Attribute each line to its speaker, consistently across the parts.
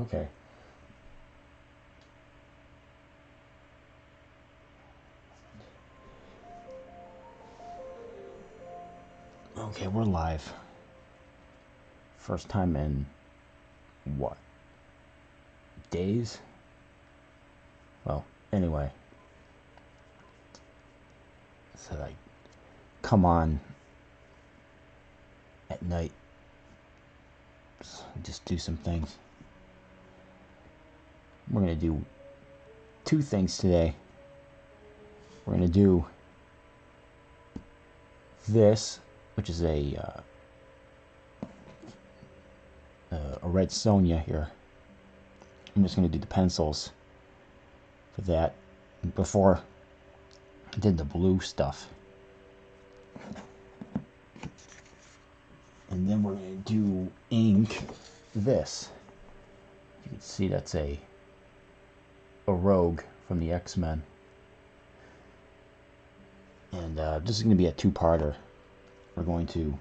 Speaker 1: Okay. Okay, we're live. First time in what? Days? Well, anyway. So I come on at night. Just do some things. We're gonna do 2 things today. We're gonna do this, which is a red Sonia here. I'm just gonna do the pencils for that. Before I did the blue stuff. And then we're gonna do ink this. You can see that's a Rogue from the X-Men. And this is going to be a 2-parter. We're going to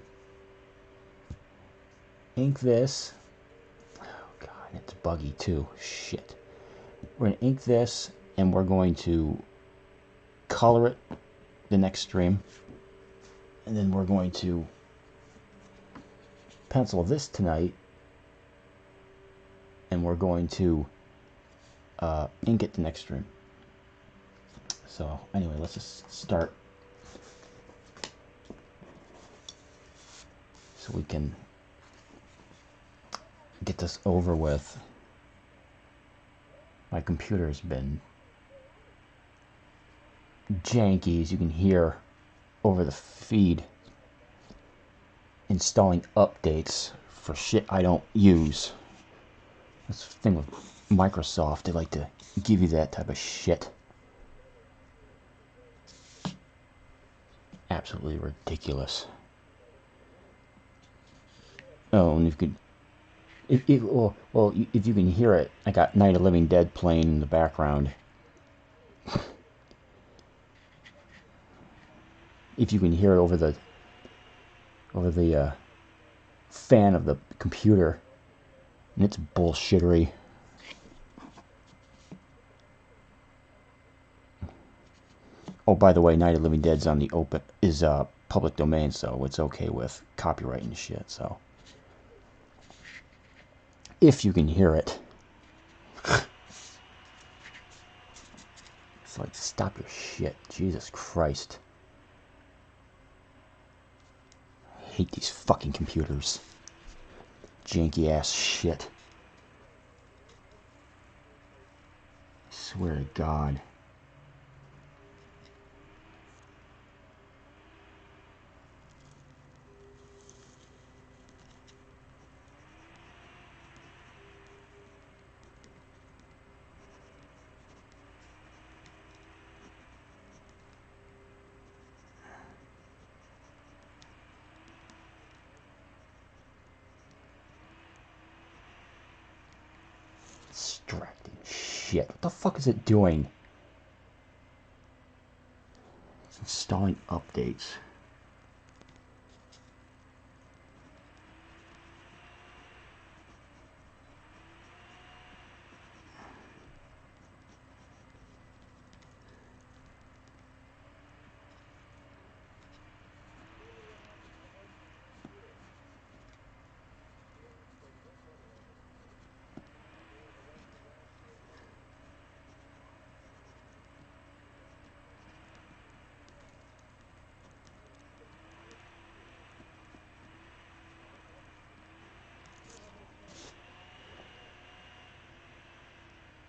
Speaker 1: ink this. Oh god, it's buggy too. Shit. We're going to ink this, and we're going to color it the next stream. And then we're going to pencil this tonight. And we're going to ink it the next stream. So anyway, let's just start. So we can get this over with. My computer's been janky, as you can hear over the feed, installing updates for shit I don't use. That's the thing with Microsoft, they like to give you that type of shit. Absolutely ridiculous. Oh, and if you could, if you can hear it, I got Night of the Living Dead playing in the background. If you can hear it over the fan of the computer, and it's bullshittery. Oh, by the way, Night of the Living Dead's on the public domain, so it's okay with copyright and shit. So if you can hear it. It's like, stop your shit. Jesus Christ. I hate these fucking computers. Janky ass shit. I swear to God. Distracting shit. What the fuck is it doing? It's installing updates.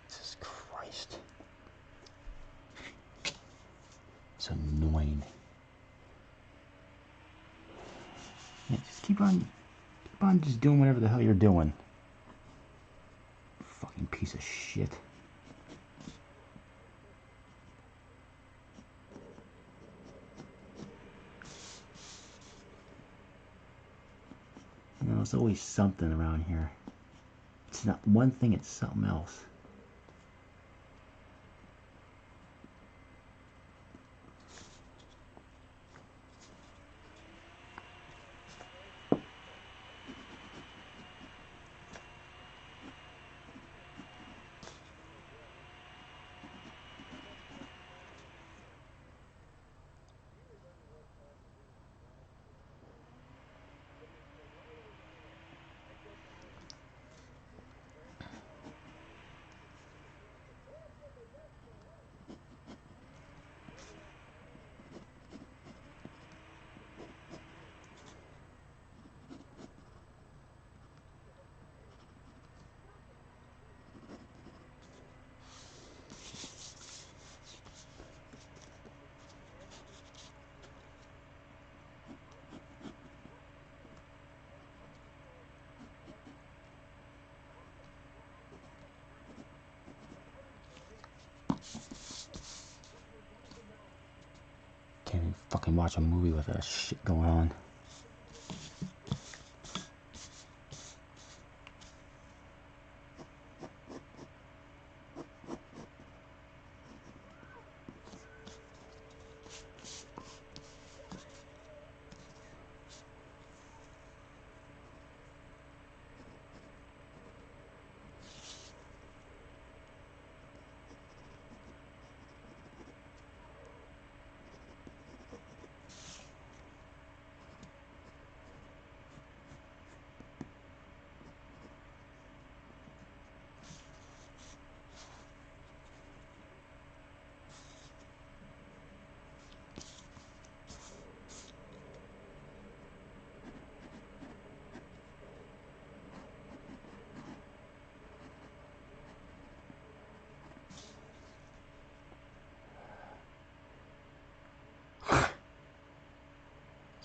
Speaker 1: Jesus Christ. It's annoying. Yeah, just keep on just doing whatever the hell you're doing. Fucking piece of shit. You know, there's always something around here. It's not one thing, it's something else. can't even fucking watch a movie with that shit going on.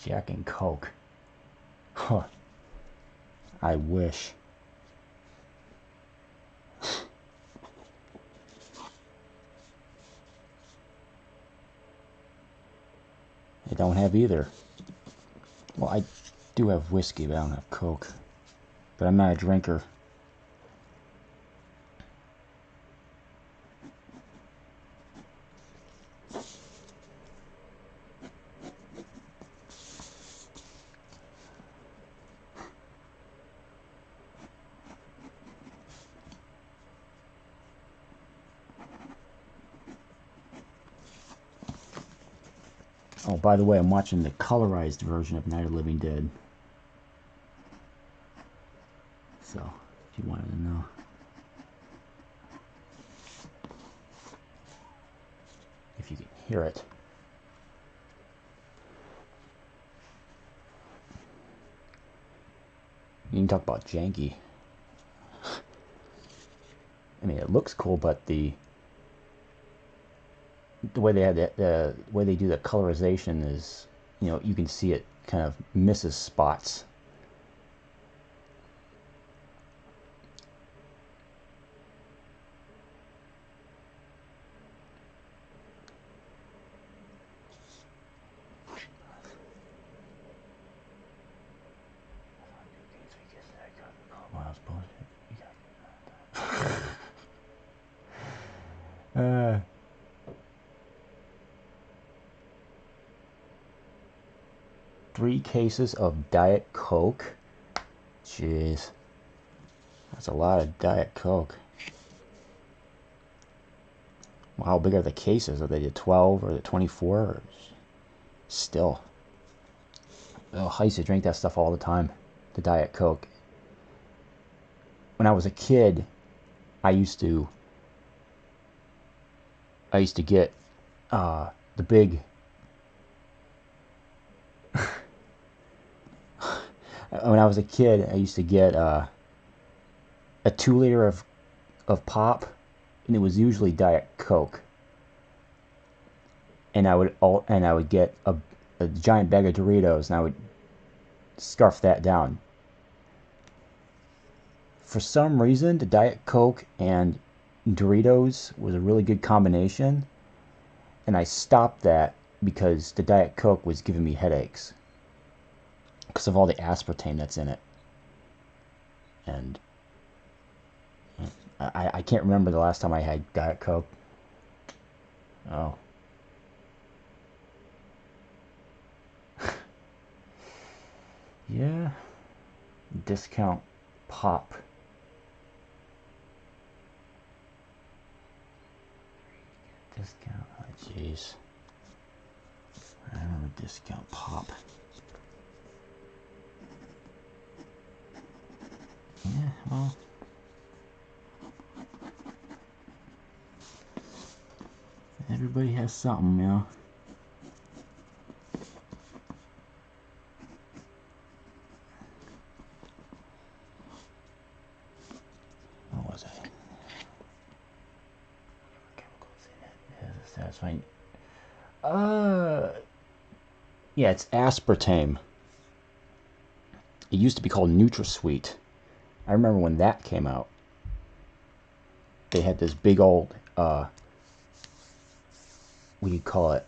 Speaker 1: Jack and Coke. Huh. I wish. I don't have either. Well, I do have whiskey, but I don't have Coke. But I'm not a drinker. Oh, by the way, I'm watching the colorized version of Night of the Living Dead. So, if you wanted to know. If you can hear it. You can talk about janky. I mean, it looks cool, but the way they have the way they do the colorization is, you know, you can see it kind of misses spots. Three cases of Diet Coke. Jeez. That's a lot of Diet Coke. Well, how big are the cases? Are they the 12 or the 24? Or still. Oh, I used to drink that stuff all the time. The Diet Coke. When I was a kid, I used to get the big when I was a kid, I used to get a 2 liter of pop, and it was usually Diet Coke. And I would get a giant bag of Doritos, and I would scarf that down. For some reason, the Diet Coke and Doritos was a really good combination, and I stopped that because the Diet Coke was giving me headaches because of all the aspartame that's in it. And I can't remember the last time I had Diet Coke. Oh. Yeah. Discount pop. Discount. Oh, jeez. I remember discount pop. Yeah, well. Everybody has something, you know. What was I? Chemicals in it is satisfying. Yeah, it's aspartame. It used to be called NutraSweet. I remember when that came out. They had this big old, what do you call it?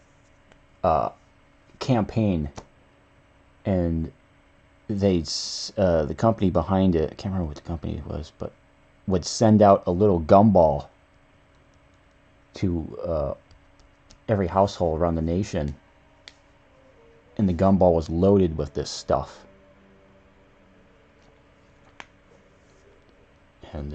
Speaker 1: campaign, and the company behind it, I can't remember what the company was, but would send out a little gumball to every household around the nation, and the gumball was loaded with this stuff. And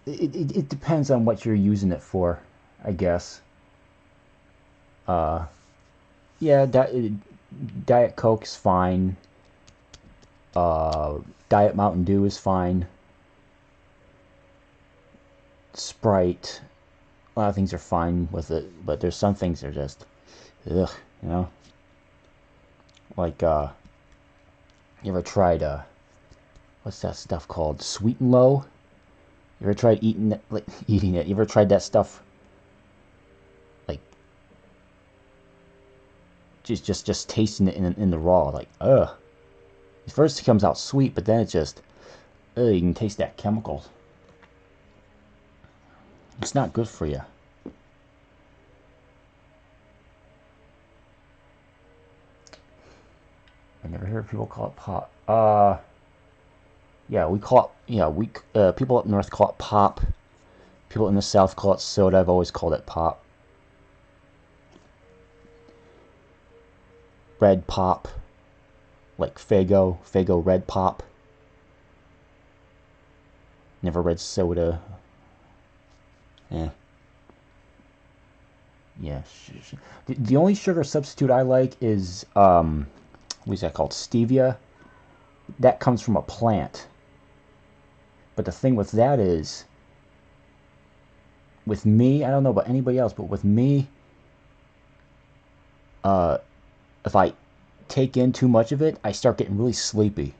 Speaker 1: it depends on what you're using it for, I guess. Yeah, Diet Coke's fine. Diet Mountain Dew is fine. Sprite, a lot of things are fine with it, but there's some things that are just, ugh, you know? Like, you ever tried, what's that stuff called? Sweet and Low? You ever tried eating it? You ever tried that stuff? Like, just tasting it in the raw, like, ugh. At first it comes out sweet, but then it just, ugh, you can taste that chemical. It's not good for you. I never heard people call it pop. Yeah, we call it, people up north call it pop. People in the south call it soda. I've always called it pop. Red pop. Like Faygo red pop. Never read soda. Yeah. Yeah. The only sugar substitute I like is, what's that called? Stevia. That comes from a plant. But the thing with that is, with me, I don't know about anybody else, but with me, if I take in too much of it, I start getting really sleepy.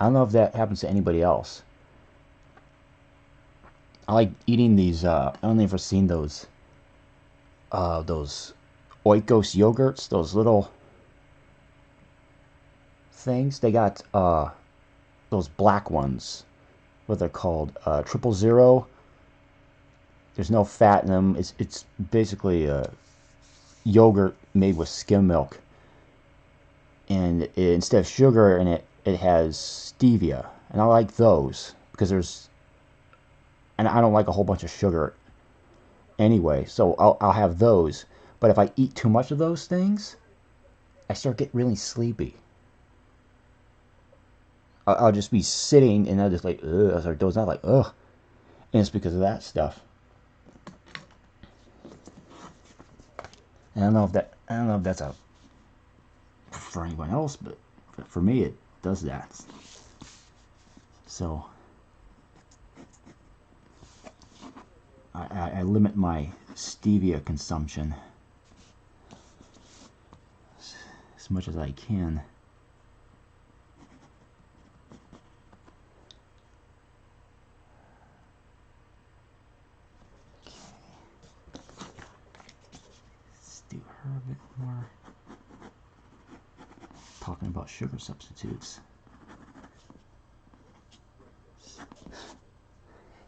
Speaker 1: I don't know if that happens to anybody else. I like eating these, I don't know if you've seen those Oikos yogurts, those little things. They got, those black ones, what they're called, 000. There's no fat in them. It's basically a yogurt made with skim milk, and instead of sugar in it, it has stevia, and I like those because and I don't like a whole bunch of sugar anyway, so I'll have those. But if I eat too much of those things, I start getting really sleepy. I'll just be sitting and I'll just like, ugh, I start dozing out, like, ugh, and it's because of that stuff. And I don't know if that's for anyone else, but for me it does that. So I limit my stevia consumption as much as I can. Let's do her a bit more. Talking about sugar substitutes.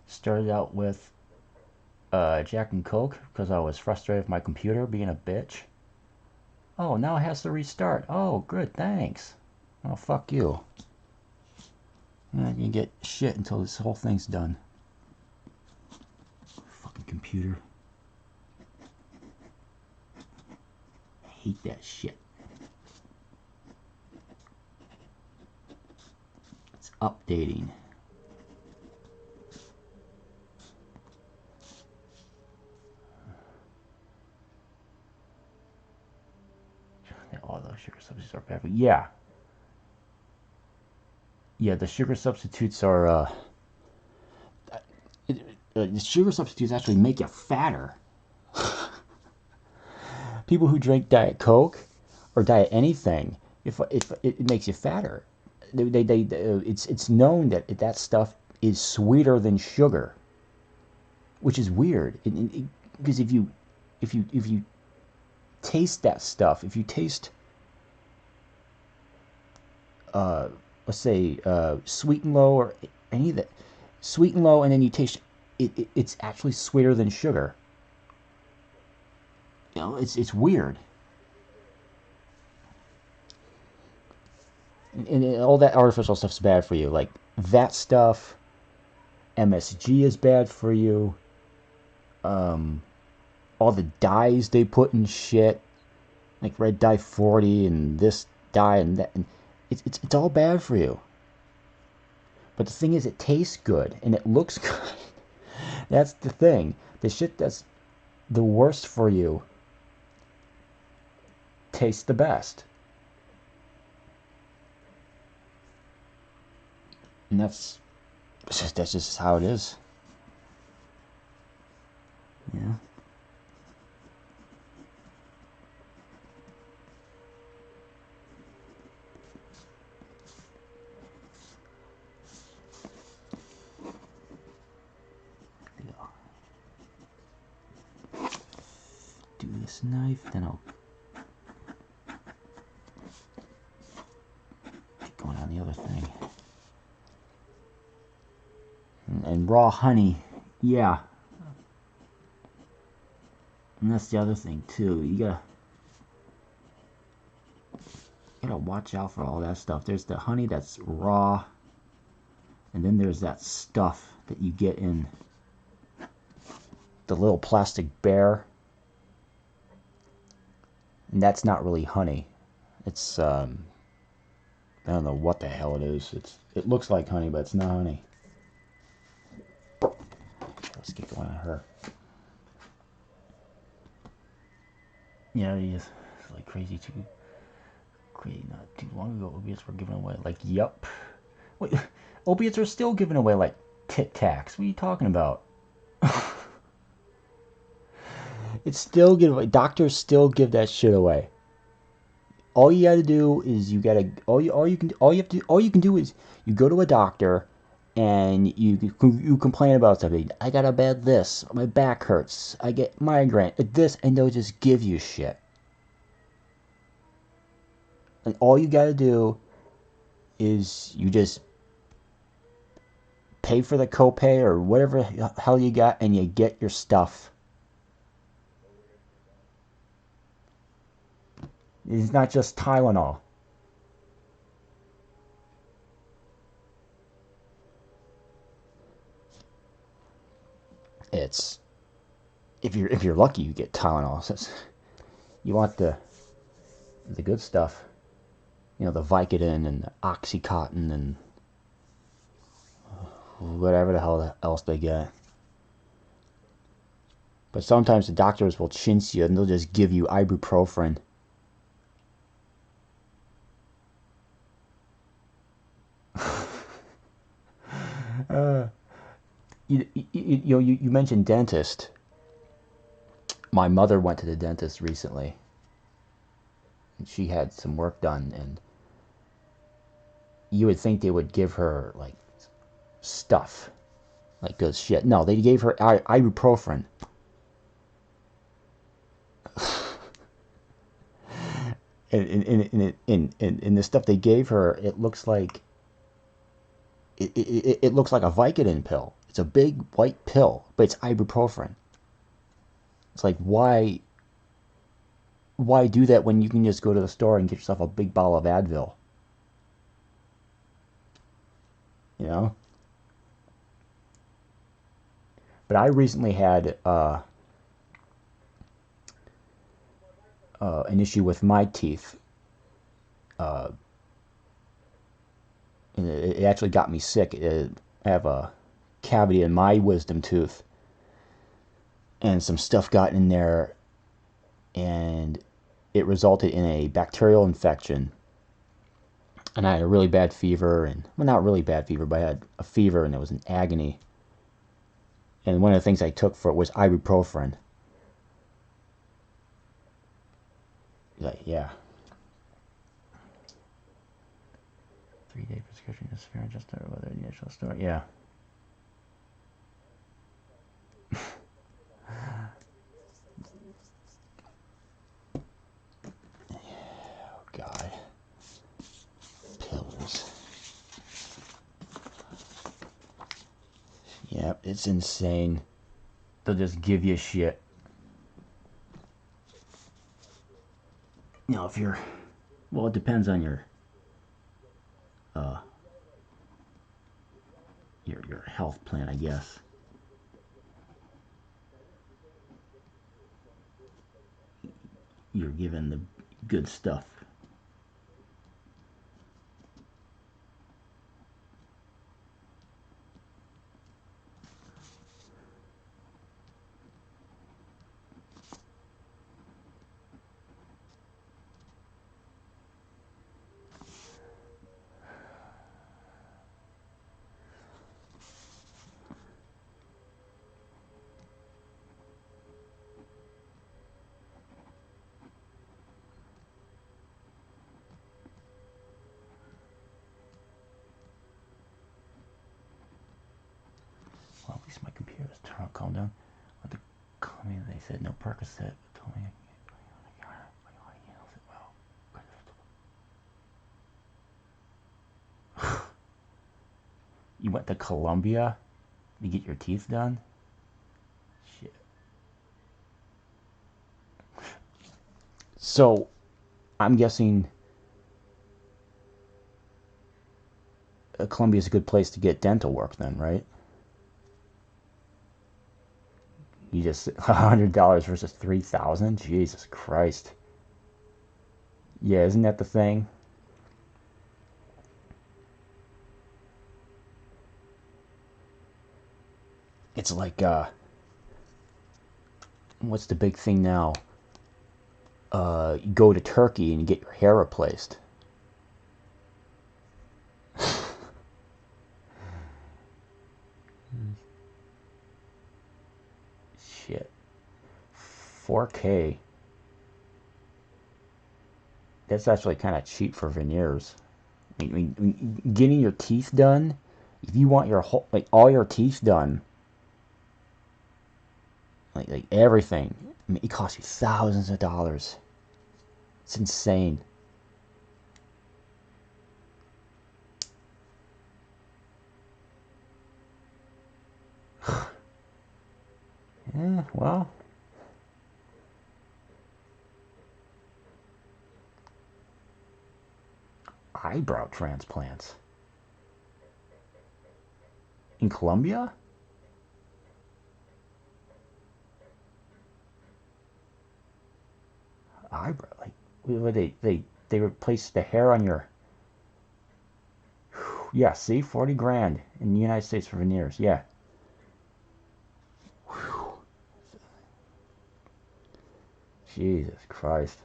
Speaker 1: Started out with Jack and Coke because I was frustrated with my computer being a bitch. Oh, now it has to restart. Oh, good, thanks. Oh, fuck you. And I can get shit until this whole thing's done. Fucking computer. I hate that shit. It's updating. All those sugar substitutes are bad. But yeah. Yeah, the sugar substitutes are, the sugar substitutes actually make you fatter. People who drink Diet Coke or Diet anything, if it makes you fatter. It's known that that stuff is sweeter than sugar, which is weird. Because if you taste that stuff, if you taste, let's say, Sweet and Low or any of that, Sweet and Low, and then you taste it's actually sweeter than sugar. know, it's weird. And all that artificial stuff's bad for you. Like, that stuff, MSG is bad for you. All the dyes they put in shit, like red dye 40 and this dye and that, and it's all bad for you. But the thing is, it tastes good and it looks good. That's the thing. The shit that's the worst for you tastes the best. And that's just how it is. Yeah. Do this knife, then I'll keep going on the other thing. And raw honey, yeah. And that's the other thing too. You gotta watch out for all that stuff. There's the honey that's raw, and then there's that stuff that you get in the little plastic bear. And that's not really honey. It's I don't know what the hell it is. It looks like honey, but it's not honey. Let's get going on her. Yeah, it's like crazy too. Crazy, not too long ago, opiates were given away. Like, yup. Wait, opiates are still given away like Tic Tacs. What are you talking about? It's still given away. Doctors still give that shit away. All you gotta do is you can do is you go to a doctor and you complain about something. I got a bad this, my back hurts, I get migraine, this, and they'll just give you shit. And all you gotta do is you just pay for the copay or whatever hell you got, and you get your stuff. It's not just Tylenol. It's if you're lucky, you get Tylenol. So you want the good stuff, you know, the Vicodin and the Oxycontin and whatever the hell else they get. But sometimes the doctors will chintz you and they'll just give you ibuprofen. You mentioned dentist. My mother went to the dentist recently. And she had some work done, and you would think they would give her like stuff, like good shit. No, they gave her ibuprofen. And the stuff they gave her, it looks like it looks like a Vicodin pill. It's a big white pill, but it's ibuprofen. It's like, why do that when you can just go to the store and get yourself a big bottle of Advil? You know? But I recently had an issue with my teeth. And it actually got me sick. I have a cavity in my wisdom tooth, and some stuff got in there, and it resulted in a bacterial infection. And I had a really bad fever, and well, not really bad fever, but I had a fever, and it was an agony. And one of the things I took for it was ibuprofen. Like, yeah. 3-day prescription is fair, just whether the initial store. Yeah. Oh, God. Pills. Yep, it's insane. They'll just give you shit. you know, if you're, well, it depends on uh, your health plan, I guess. You're given the good stuff. Well, at least my computer's calm down. But the comment they said no Percocet told me well. You went to Colombia to get your teeth done? Shit. So, I'm guessing Colombia is a good place to get dental work then, right? You just $100 versus 3,000? Jesus Christ. Yeah, isn't that the thing? It's like what's the big thing now? You go to Turkey and you get your hair replaced. Shit. 4K. That's actually kind of cheap for veneers. I mean, getting your teeth done, if you want your whole, like all your teeth done, like everything, I mean, it costs you thousands of dollars. It's insane. Yeah, well, eyebrow transplants in Colombia? Eyebrow, like, they replace the hair on your, yeah, see, 40 grand in the United States for veneers, yeah. Jesus Christ.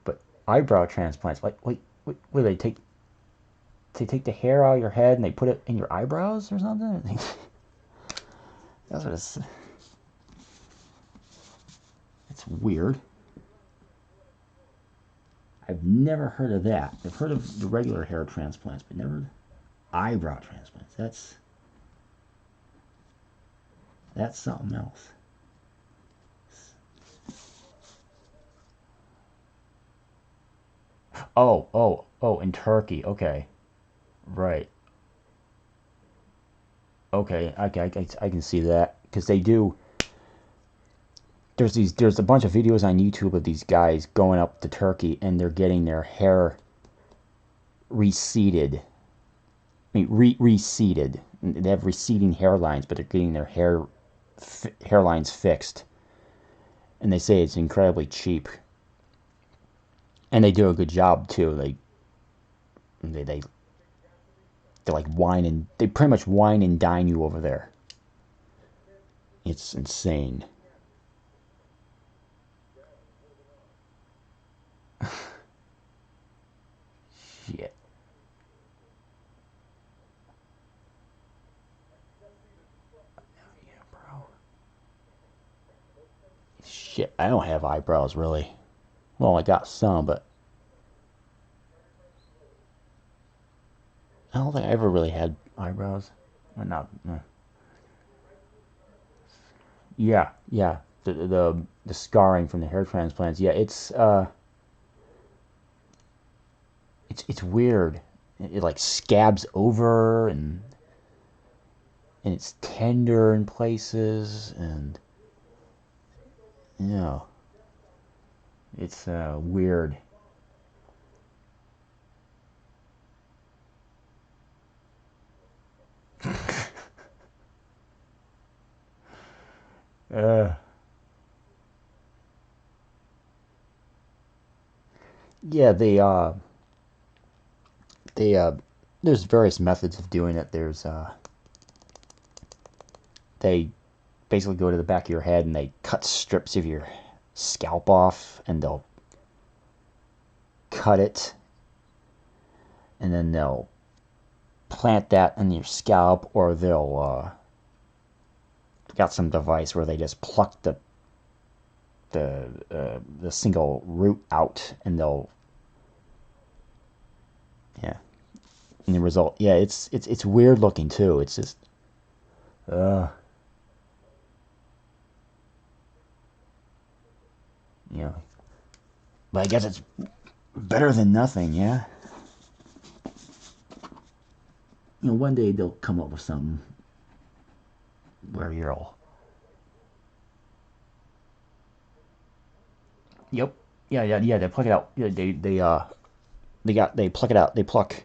Speaker 1: But eyebrow transplants, like, wait, wait, they take the hair out of your head and they put it in your eyebrows or something? That's what it's weird. I've never heard of that. I've heard of the regular hair transplants, but never eyebrow transplants. That's something else. Oh, in Turkey. Okay. Right. Okay. I can see that because they do. There's a bunch of videos on YouTube of these guys going up to Turkey and they're getting their hair receded. I mean, receded. They have receding hairlines, but they're getting their hairlines fixed, and they say it's incredibly cheap, and they do a good job too. They like wine and they pretty much wine and dine you over there. It's insane. Shit. Yeah, bro. Shit, I don't have eyebrows really. Well, I got some, but I don't think I ever really had eyebrows. Or not. Yeah, yeah. The scarring from the hair transplants. Yeah, it's weird. It like scabs over and it's tender in places and you know It's weird. uh, yeah, there's various methods of doing it. They basically go to the back of your head and they cut strips of your scalp off, and they'll cut it, and then they'll plant that in your scalp, or they'll got some device where they just pluck the single root out, and they'll yeah, and the result, yeah, it's weird looking too. It's just uh you know, but I guess it's better than nothing, yeah. One day they'll come up with something where you'll. Yep. Yeah. They pluck it out. Yeah, they pluck it out. They pluck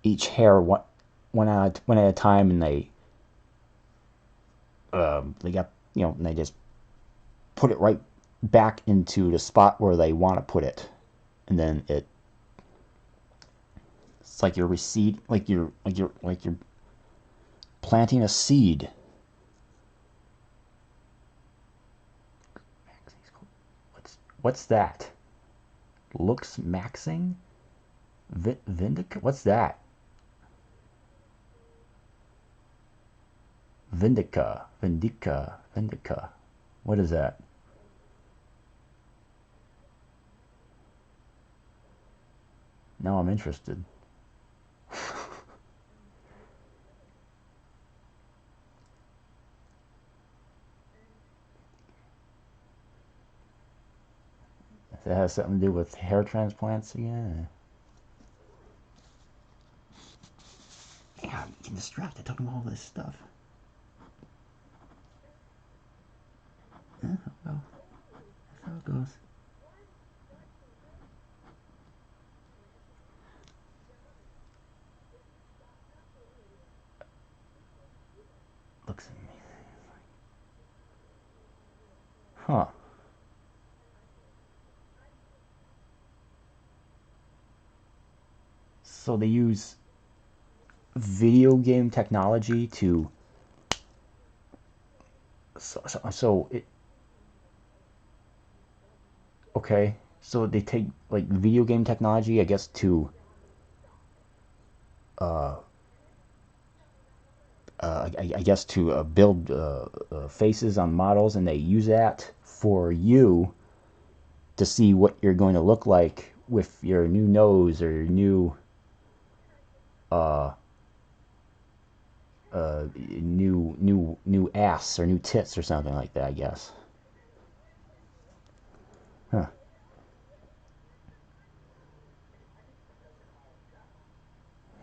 Speaker 1: each hair one at a time, and they got and they just put it right back into the spot where they want to put it, and then it's like you're reseed, like you're planting a seed. What's that? Looks maxing? Vindica? What's that? Vindica. What is that? Now I'm interested. If it has something to do with hair transplants again. Yeah, I'm getting distracted talking about all this stuff. Yeah, well, that's how it goes. Looks amazing. Huh. So they use video game technology to. So it. Okay. So they take like video game technology, I guess, to uh, I guess to build faces on models, and they use that for you to see what you're going to look like with your new nose or your uh, new ass or new tits or something like that, I guess. Huh.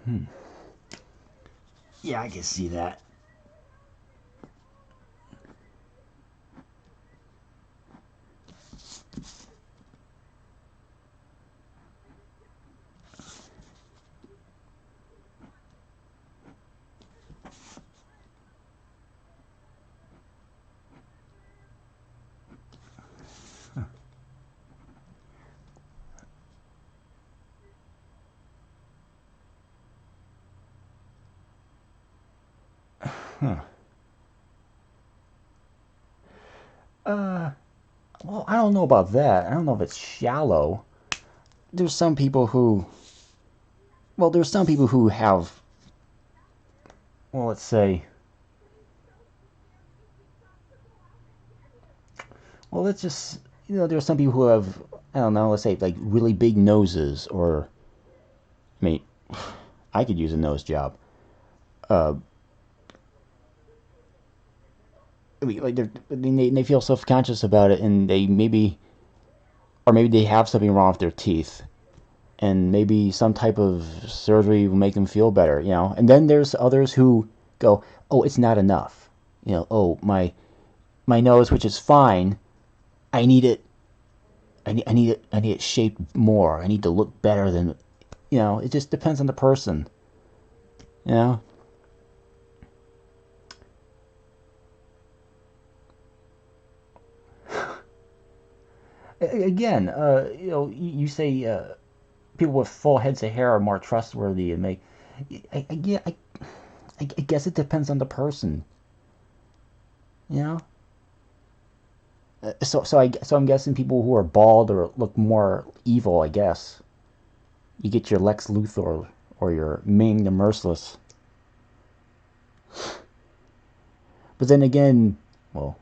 Speaker 1: Hmm. Yeah, I can see that. Huh. Uh, well, I don't know about that. I don't know if it's shallow. There's some people who, there's some people who have, let's say, let's just, there's some people who have, I don't know, let's say like really big noses, or, I mean, I could use a nose job. Uh, I mean, like they feel self-conscious about it, and maybe they have something wrong with their teeth, and maybe some type of surgery will make them feel better, And then there's others who go, "Oh, it's not enough." Oh, my nose, which is fine, I need it I need it shaped more. I need to look better than, it just depends on the person. You know? Again, you say people with full heads of hair are more trustworthy and make. Yeah, I guess it depends on the person. You know. So I'm guessing people who are bald or look more evil. I guess you get your Lex Luthor or your Ming the Merciless. But then again, well,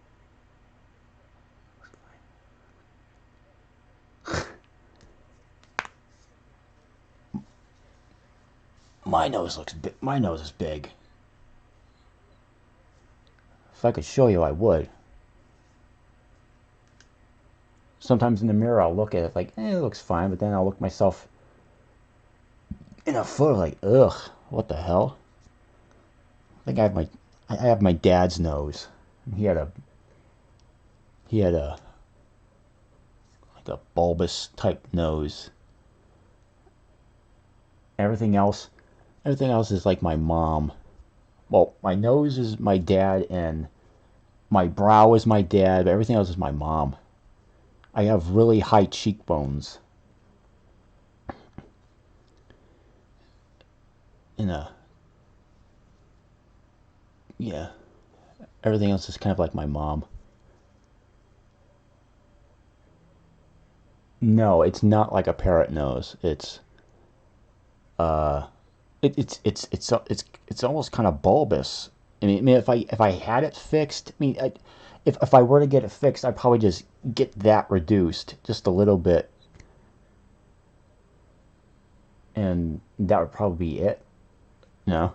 Speaker 1: my nose looks big. My nose is big. If I could show you, I would. Sometimes in the mirror, I'll look at it like, it looks fine, but then I'll look myself in a photo like, ugh, what the hell? I think I have my dad's nose. He had a like a bulbous type nose. Everything else is like my mom. Well, my nose is my dad, and my brow is my dad, but everything else is my mom. I have really high cheekbones. In a Yeah, everything else is kind of like my mom. No, it's not like a parrot nose. Uh, it's almost kind of bulbous. I mean, if I had it fixed, if I were to get it fixed, I'd probably just get that reduced just a little bit, and that would probably be it. No,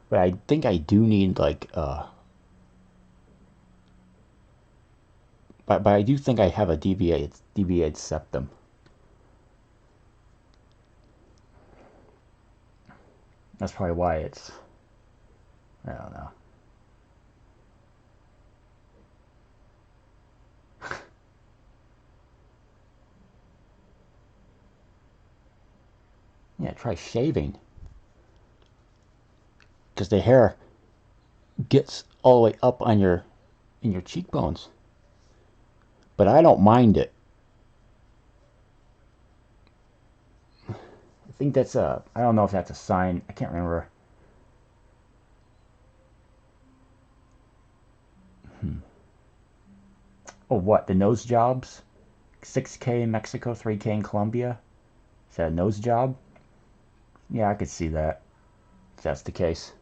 Speaker 1: but I think I do need like but I do think I have a deviated septum. That's probably why it's. I don't know. Yeah, try shaving, because the hair gets all the way up on your in your cheekbones. But I don't mind it. I think that's a. I don't know if that's a sign. I can't remember. Hmm. Oh, what? The nose jobs? 6K in Mexico, 3K in Colombia? Is that a nose job? Yeah, I could see that. If that's the case.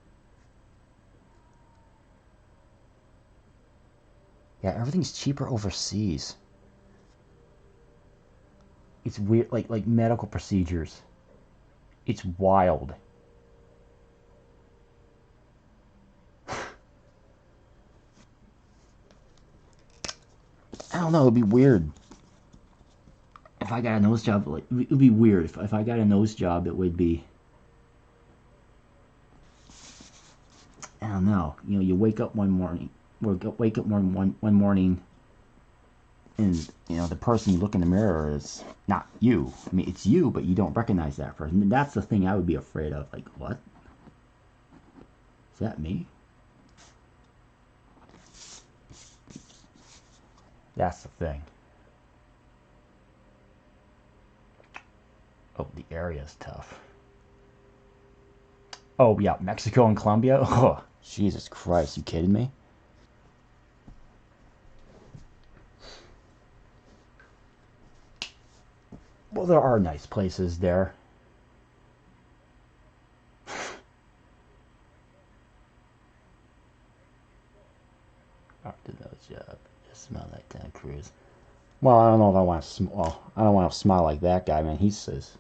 Speaker 1: Yeah, everything's cheaper overseas. It's weird, like medical procedures. It's wild. I don't know. It'd be weird if I got a nose job. Like, it'd be weird if I got a nose job. It would be. I don't know. You wake up one morning, wake up one morning, and the person you look in the mirror is not you. I mean, it's you, but you don't recognize that person. And that's the thing I would be afraid of. Like, what? Is that me? That's the thing. Oh, the area's tough. Oh yeah, Mexico and Colombia. Oh, Jesus Christ! You kidding me? Well, there are nice places there. After those job, just smell like Tom Cruise. Well, I don't know if I want to. Well, I don't want to smile like that guy, man. He says.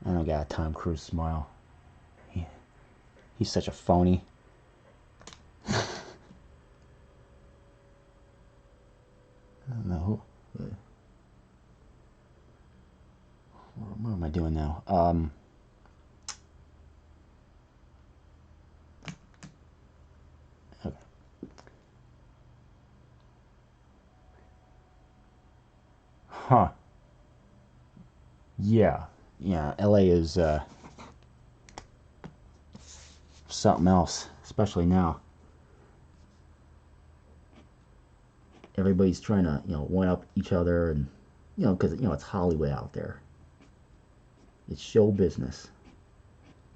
Speaker 1: I don't got a Tom Cruise smile. He, he's such a phony. I don't know. What am I doing now? Huh. Yeah. Yeah, LA is something else, especially now. Everybody's trying to, one up each other, and because it's Hollywood out there. It's show business.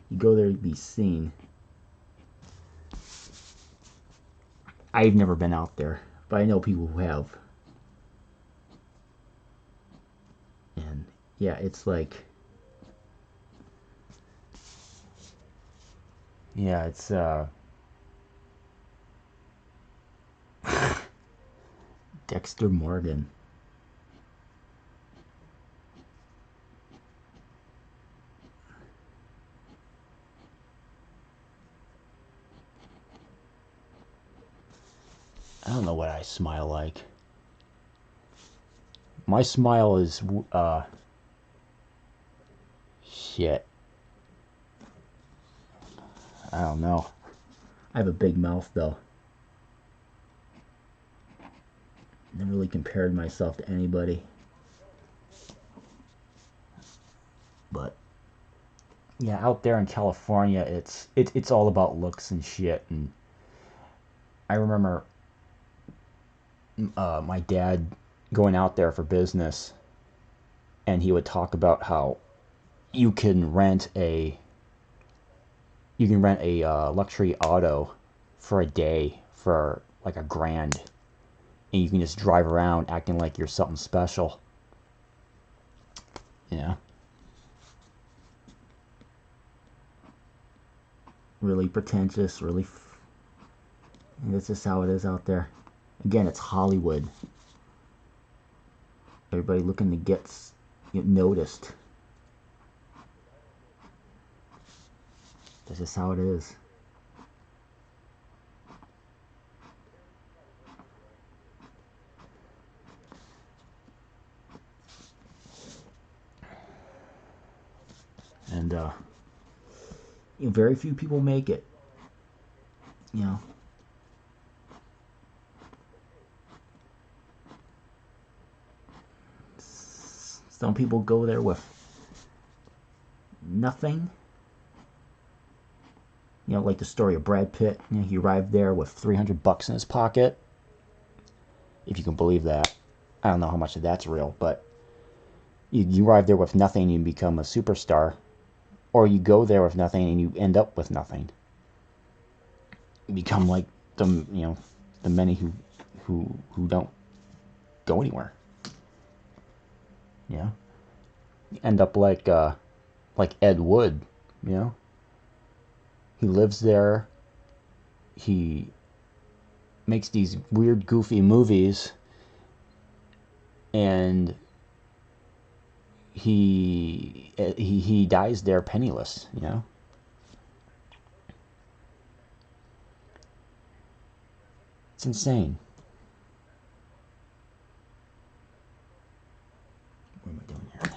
Speaker 1: You go there to be seen. I've never been out there, but I know people who have. And yeah, it's like, yeah, it's Dexter Morgan. I don't know what I smile like. My smile is shit. I don't know. I have a big mouth though. Never really compared myself to anybody. But yeah, out there in California, it's all about looks and shit. And I remember my dad going out there for business, and he would talk about how you can rent a luxury auto for a day for like $1,000, and you can just drive around acting like you're something special. Yeah. Really pretentious, really. That's just how it is out there. Again, it's Hollywood. Everybody looking to get noticed. That's just how it is. And very few people make it. You know. Some people go there with nothing. Like the story of Brad Pitt. He arrived there with $300 in his pocket. If you can believe that. I don't know how much of that's real, but you arrive there with nothing and you become a superstar. Or you go there with nothing and you end up with nothing. You become like the many who don't go anywhere. You end up like Ed Wood. He lives there. He makes these weird, goofy movies, and he dies there penniless. It's insane. What am I doing here?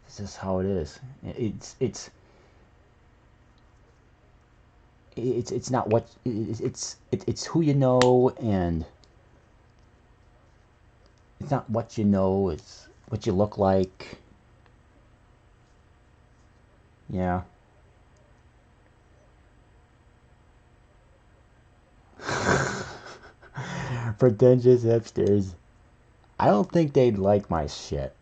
Speaker 1: This is how it is. It's not what it's who you know, and it's not what you know. It's what you look like. Yeah. Pretentious hipsters. I don't think they'd like my shit.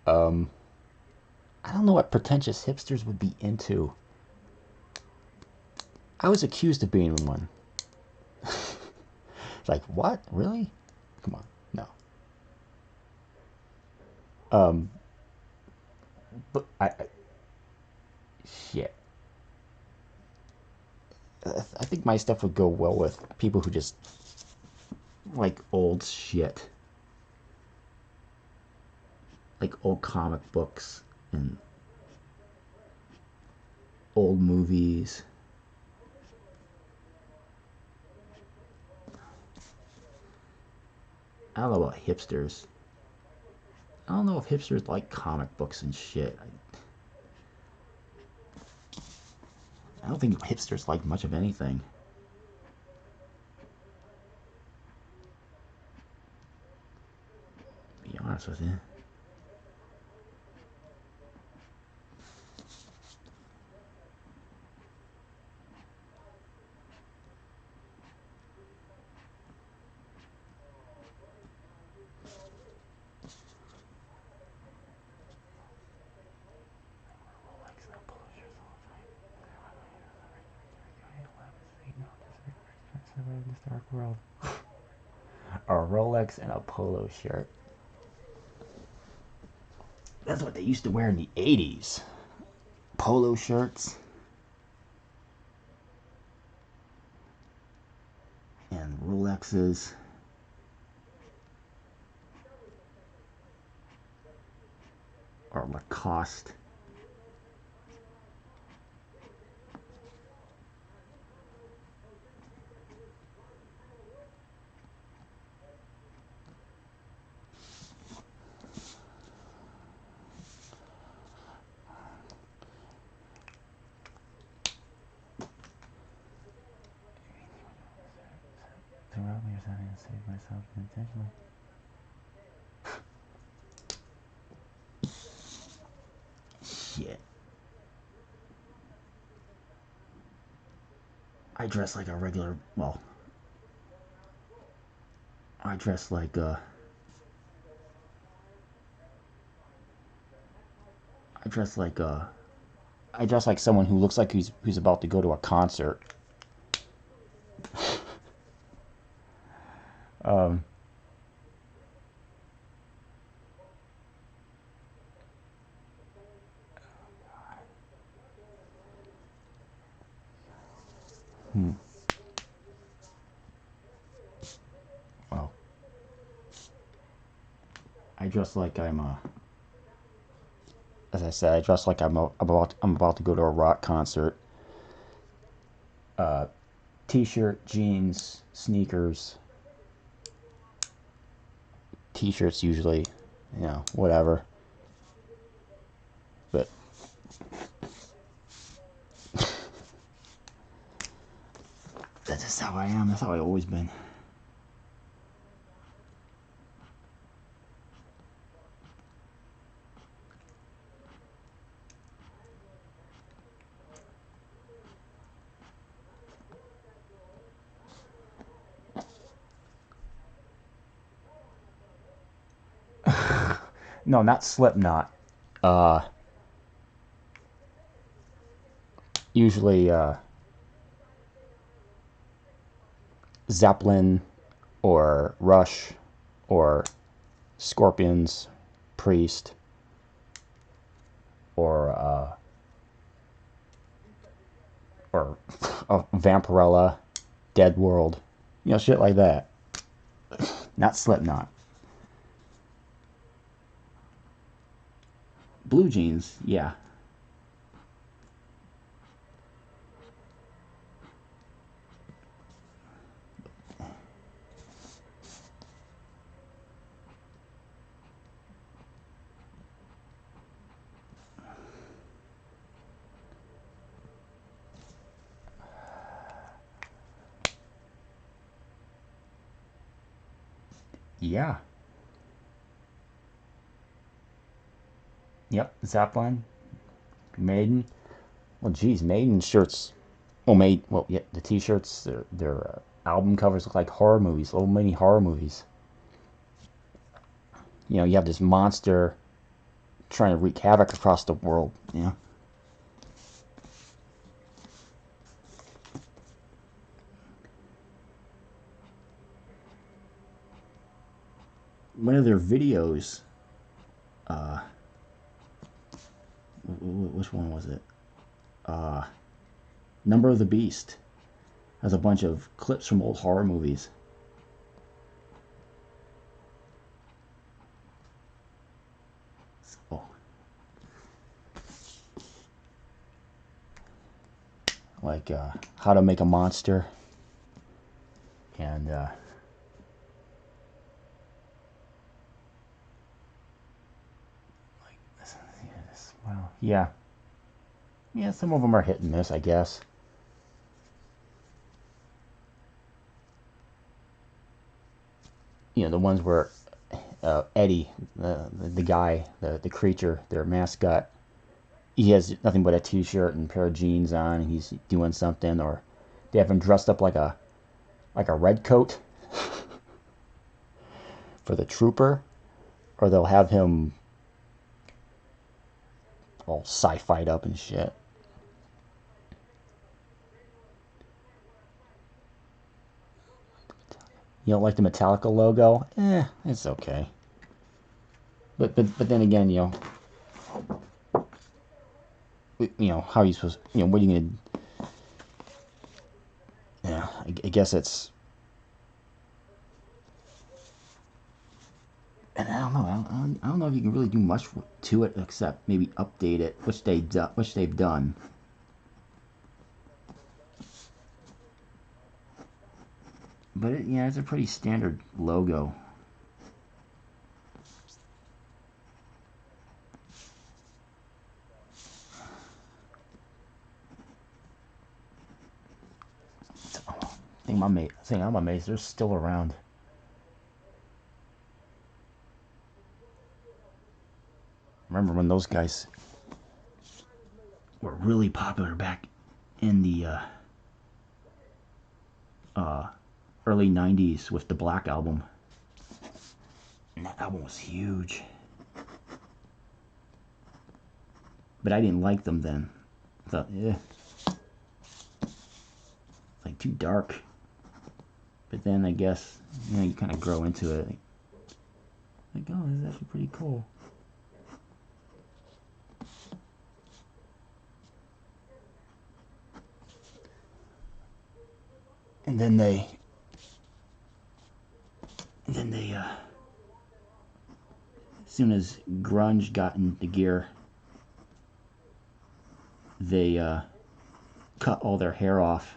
Speaker 1: I don't know what pretentious hipsters would be into. I was accused of being one. Like, what? Really? Come on. No. But shit. I think my stuff would go well with people who just like old shit. Like old comic books and old movies. I don't know about hipsters. I don't know if hipsters like comic books and shit. I don't think hipsters like much of anything. To be honest with you. In this dark world. A Rolex and a polo shirt. That's what they used to wear in the 80s. Polo shirts. And Rolexes. Or Lacoste. To rob me or something and save myself intentionally. Shit. I dress like a regular, well, I dress like I dress like someone who looks like who's about to go to a concert. um well, I dress like as I said, I dress like I'm about to go to a rock concert. T-shirt, jeans, sneakers, t-shirts usually, you know, whatever. But that's just how I am. That's how I've always been. No, not Slipknot. Uh, Usually Zeppelin or Rush or Scorpions, Priest, or Vampirella, Dead World, you know, shit like that. Not Slipknot. Blue jeans, yeah. Yeah. Yep, Zeppelin, Maiden. Well, geez, Maiden shirts. Well, yeah, the T-shirts, their album covers look like horror movies, little mini horror movies. You know, you have this monster trying to wreak havoc across the world. You know. One of their videos. Which one was it? Number of the Beast has a bunch of clips from old horror movies. Oh. Like How to Make a Monster. And well, yeah. Yeah, some of them are hit and miss, I guess. the ones where Eddie, the guy, the creature, their mascot, he has nothing but a t-shirt and a pair of jeans on, and he's doing something, or they have him dressed up like a red coat for the trooper, or they'll have him all sci-fied up and shit. You don't like the Metallica logo? It's okay. But then again, how are you supposed? What are you gonna? Yeah, I guess it's. And I don't know. I don't know if you can really do much to it except maybe update it, which they've done. But it's a pretty standard logo. I'm amazed they're still around. Remember when those guys were really popular back in the early 90s with the Black Album. And that album was huge. But I didn't like them then. I thought, it's like too dark. But then I guess, you kind of grow into it. Like, oh, this is actually pretty cool. And then they as soon as grunge got into gear, they cut all their hair off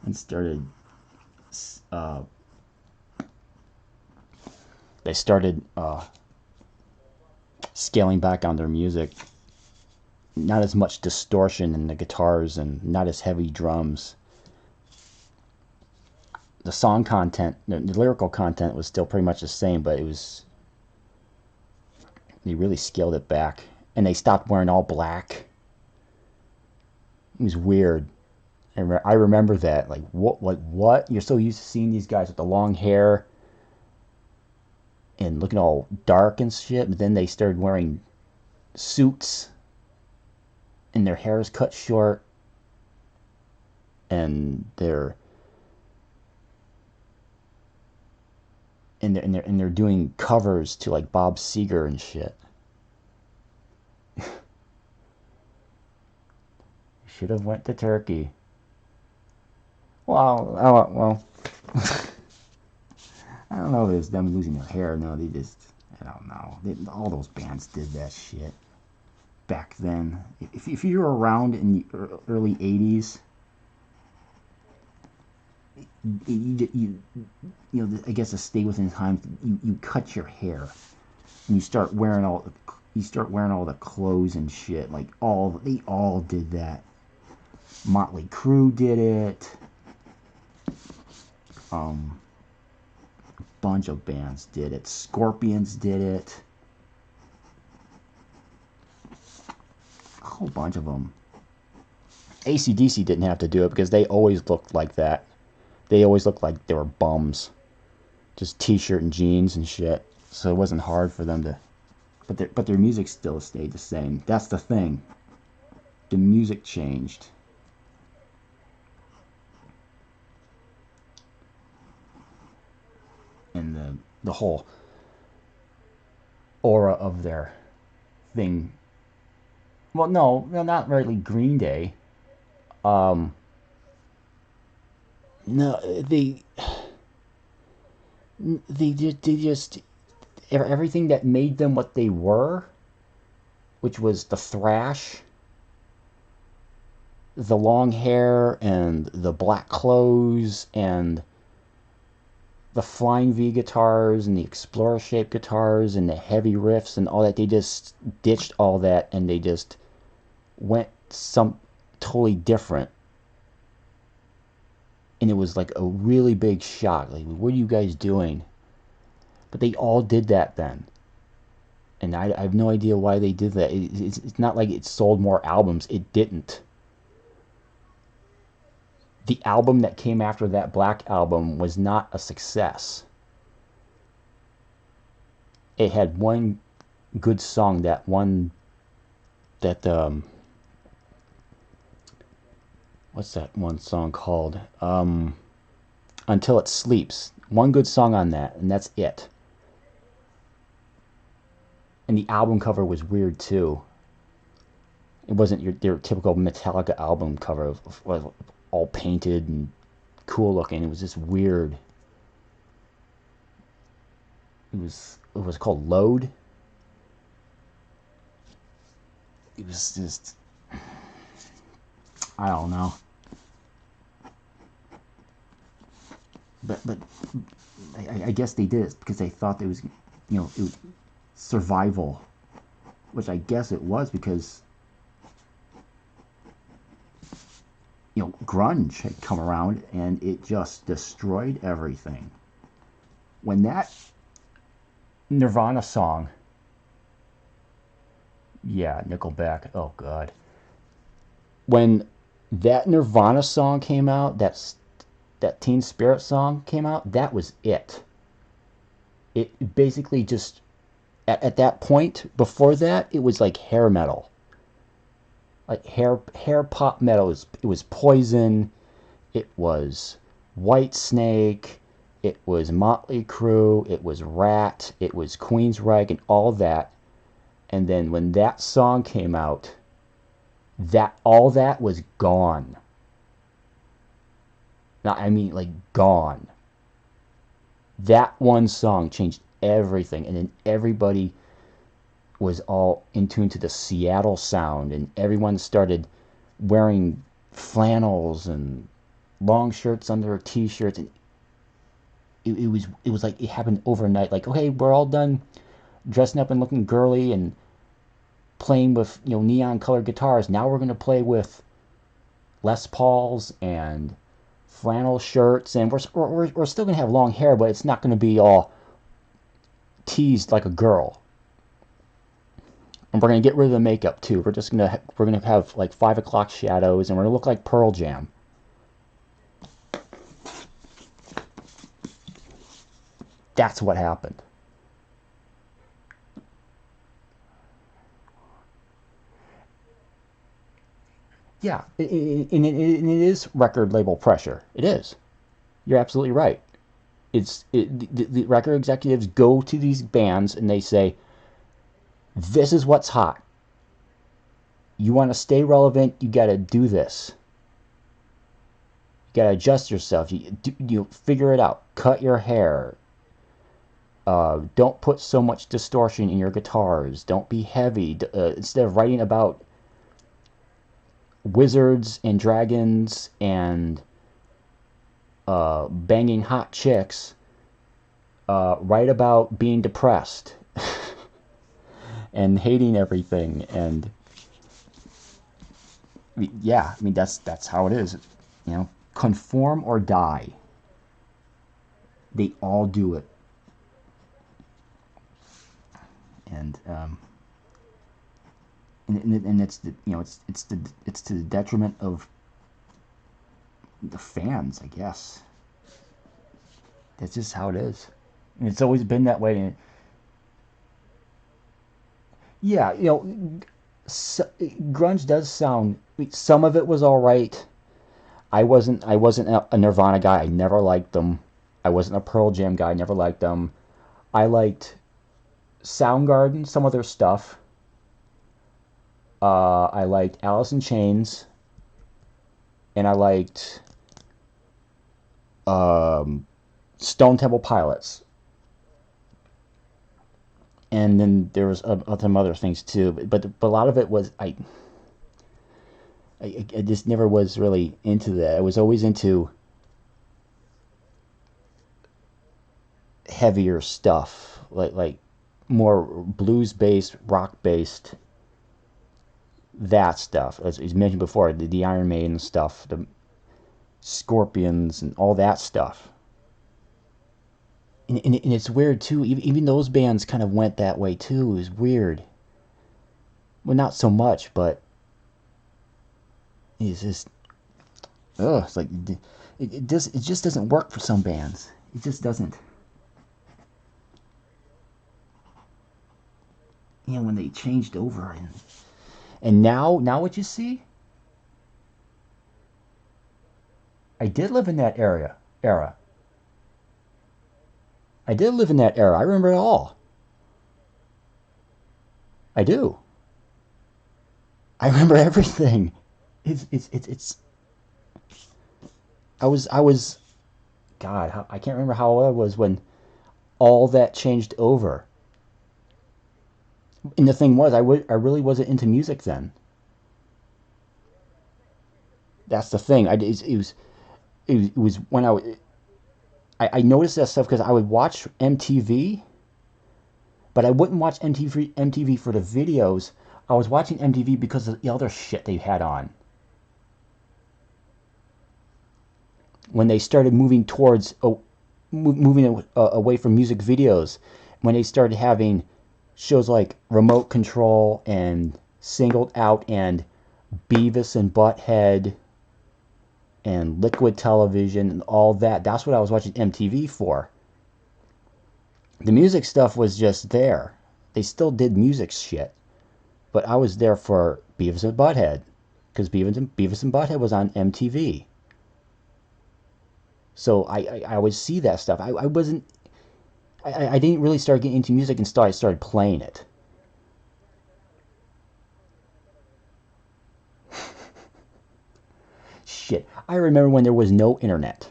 Speaker 1: and started scaling back on their music. Not as much distortion in the guitars and not as heavy drums. The song content, the lyrical content was still pretty much the same, but they really scaled it back. And they stopped wearing all black. It was weird. I remember that. Like, what? You're so used to seeing these guys with the long hair and looking all dark and shit, but then they started wearing suits and their hair is cut short and they're doing covers to like Bob Seger and shit. Should have went to Turkey. Well, I don't know if it was them losing their hair. No, I don't know. All those bands did that shit back then. If you were around in the early 80s, I guess to stay within time, you cut your hair and you start wearing all the clothes and shit. Like they all did that. Motley Crue did it. Bunch of bands did it. Scorpions did it. A whole bunch of them. AC/DC didn't have to do it because they always looked like that. They always looked like they were bums. Just t-shirt and jeans and shit. So it wasn't hard for them to... But their music still stayed the same. That's the thing. The music changed. And the whole aura of their thing. Well, no, not really Green Day. No, they just everything that made them what they were, which was the thrash, the long hair, and the black clothes, and the Flying V guitars, and the Explorer-shaped guitars, and the heavy riffs, and all that. They just ditched all that, and they just went some totally different. And it was like a really big shock. Like, what are you guys doing? But they all did that then. And I have no idea why they did that. It's not like it sold more albums. It didn't. The album that came after that Black Album was not a success. It had one good song, that what's that one song called? Until It Sleeps. One good song on that, and that's it. And the album cover was weird too. It wasn't your typical Metallica album cover of all painted and cool looking. It was just weird. It was called Load. It was just, I don't know. But I guess they did it because they thought it was, it was survival, which I guess it was, because grunge had come around and it just destroyed everything. When that Nirvana song, yeah, Nickelback, oh god, when that Nirvana song came out, that Teen Spirit song came out, that was it. It basically just, at that point, before that, it was like hair metal. Like hair pop metal. It was Poison, it was Whitesnake, it was Motley Crue, it was Rat, it was Queensryche, and all that. And then when that song came out, all that was gone. Now, I mean, like, gone. That one song changed everything, and then everybody was all in tune to the Seattle sound, and everyone started wearing flannels and long shirts under t-shirts, and it was like it happened overnight. Like, okay, we're all done dressing up and looking girly and playing with neon colored guitars. Now we're going to play with Les Pauls and flannel shirts, and we're still going to have long hair, but it's not going to be all teased like a girl. And we're going to get rid of the makeup too. We're going to have like 5 o'clock shadows, and we're going to look like Pearl Jam. That's what happened. Yeah, and it is record label pressure. It is. You're absolutely right. The record executives go to these bands and they say, this is what's hot. You want to stay relevant, you got to do this. You got to adjust yourself. You figure it out. Cut your hair. Don't put so much distortion in your guitars. Don't be heavy. Instead of writing about wizards and dragons and banging hot chicks, write about being depressed and hating everything. And yeah, I mean, that's how it is. Conform or die. They all do it. And it's it's to the detriment of the fans, I guess. That's just how it is. And it's always been that way. And yeah, grunge does sound. Some of it was all right. I wasn't a Nirvana guy. I never liked them. I wasn't a Pearl Jam guy. I never liked them. I liked Soundgarden, some of their stuff. I liked Alice in Chains, and I liked Stone Temple Pilots. And then there was some other things too, but a lot of it was I just never was really into that. I was always into heavier stuff, like more blues based, rock based, that stuff. As mentioned before, the Iron Maiden stuff, Scorpions and all that stuff. And it's weird too. Even those bands kind of went that way too. It was weird. Well, not so much, but it's just, ugh. It's like it just doesn't work for some bands. It just doesn't. You know, when they changed over and now what you see. I did live in that era. I did live in that era. I remember it all. I do. I remember everything. It's. I was. God, I can't remember how I was when all that changed over. And the thing was, I really wasn't into music then. That's the thing. It was when I noticed that stuff because I would watch MTV, but I wouldn't watch MTV for the videos. I was watching MTV because of the other shit they had on. When they started moving towards moving away from music videos, when they started having shows like Remote Control and Singled Out and Beavis and Butthead and Liquid Television and all that. That's what I was watching MTV for. The music stuff was just there. They still did music shit. But I was there for Beavis and Butthead. Because Beavis and Butthead was on MTV. So I would see that stuff. I wasn't... I didn't really start getting into music until I started playing it. Shit. I remember when there was no internet.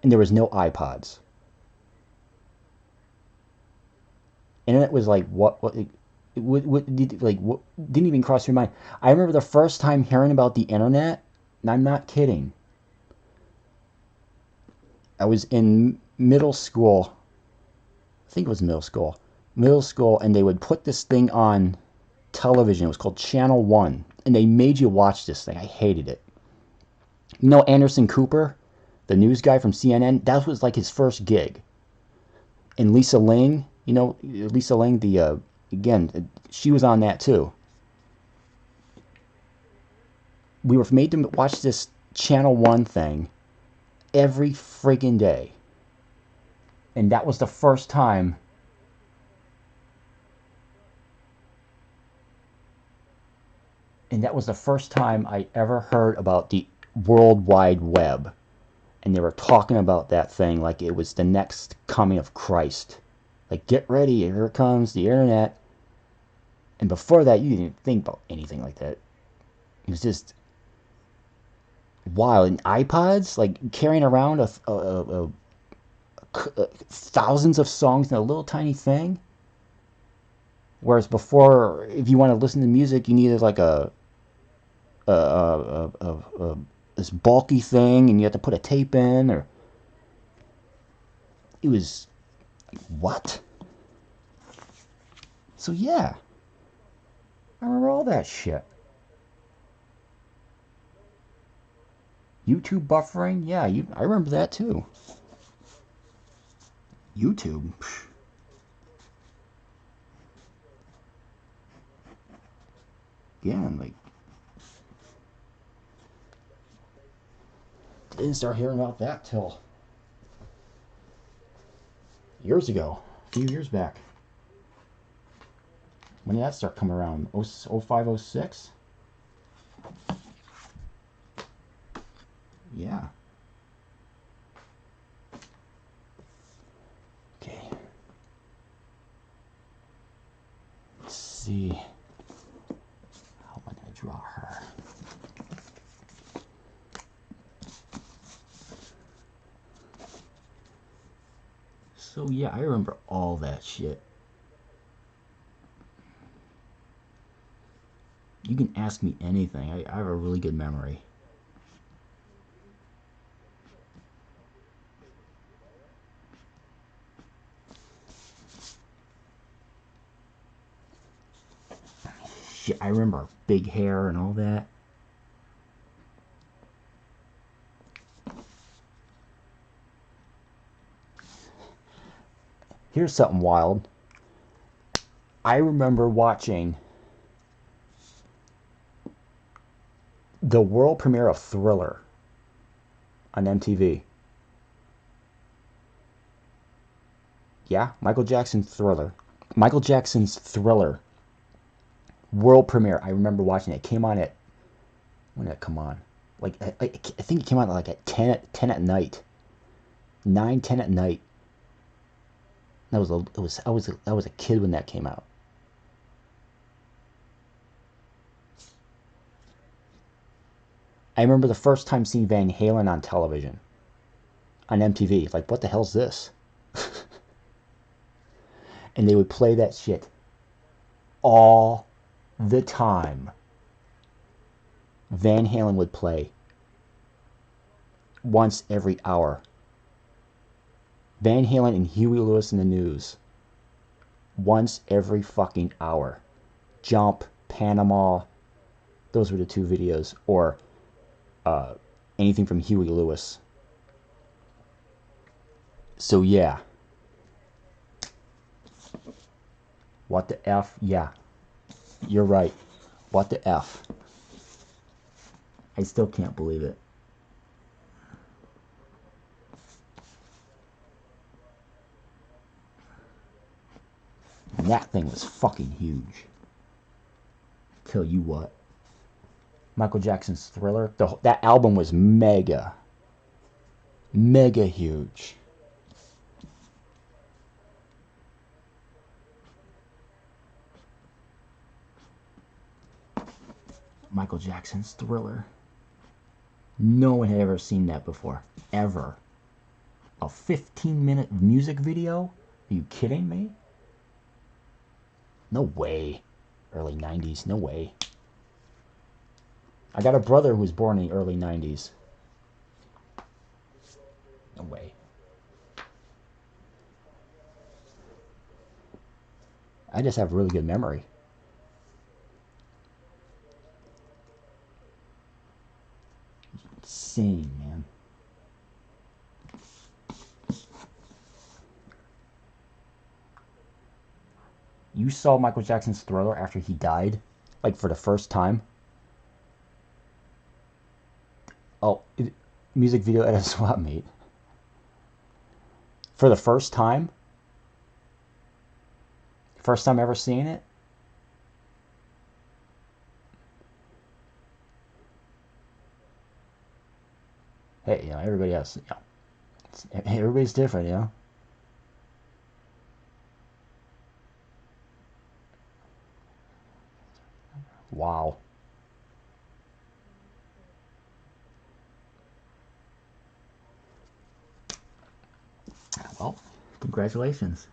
Speaker 1: And there was no iPods. Internet was like, what didn't even cross your mind. I remember the first time hearing about the internet, and I'm not kidding. I was in middle school. I think it was middle school, and they would put this thing on television. It was called Channel 1, and they made you watch this thing. I hated it. You know Anderson Cooper, the news guy from CNN? That was like his first gig. And Lisa Ling, you know, Lisa Ling, again, she was on that too. We were made to watch this Channel 1 thing every friggin' day. And that was the first time I ever heard about the World Wide Web. And they were talking about that thing like it was the next coming of Christ. Like, get ready, here it comes, the internet. And before that, you didn't think about anything like that. It was just wild. And iPods, like carrying around thousands of songs in a little tiny thing. Whereas before, if you want to listen to music, you needed like this bulky thing, and you had to put a tape in, or it was like, what? So yeah, I remember all that shit. YouTube buffering, yeah, I remember that too. YouTube. Again, like, didn't start hearing about that till years ago, a few years back. When did that start coming around? 05, 06? Yeah. Okay. Let's see. How am I going to draw her? So yeah, I remember all that shit. You can ask me anything. I have a really good memory. Shit, I remember big hair and all that. Here's something wild. I remember watching the world premiere of Thriller on MTV. Yeah, Michael Jackson's Thriller. Michael Jackson's Thriller world premiere. I remember watching it. It came on at, when did it come on? Like I think it came on like at 10 at night. 9, 10 at night. I was a kid when that came out. I remember the first time seeing Van Halen on television. On MTV. Like, what the hell's this? And they would play that shit all the time. Van Halen would play once every hour. Van Halen and Huey Lewis in the News. Once every fucking hour. Jump, Panama. Those were the two videos. Or anything from Huey Lewis. So yeah. What the F? Yeah. You're right. What the F? I still can't believe it. And that thing was fucking huge. Tell you what. Michael Jackson's Thriller. That album was mega. Mega huge. Michael Jackson's Thriller. No one had ever seen that before. Ever. A 15-minute music video? Are you kidding me? No way. Early 90s. No way. I got a brother who was born in the early 90s. No way. I just have really good memory. Insane, man. You saw Michael Jackson's Thriller after he died? Like for the first time? Oh, music video at a swap meet. For the first time? First time ever seeing it? Hey, everybody has, everybody's different, Wow. Well, congratulations.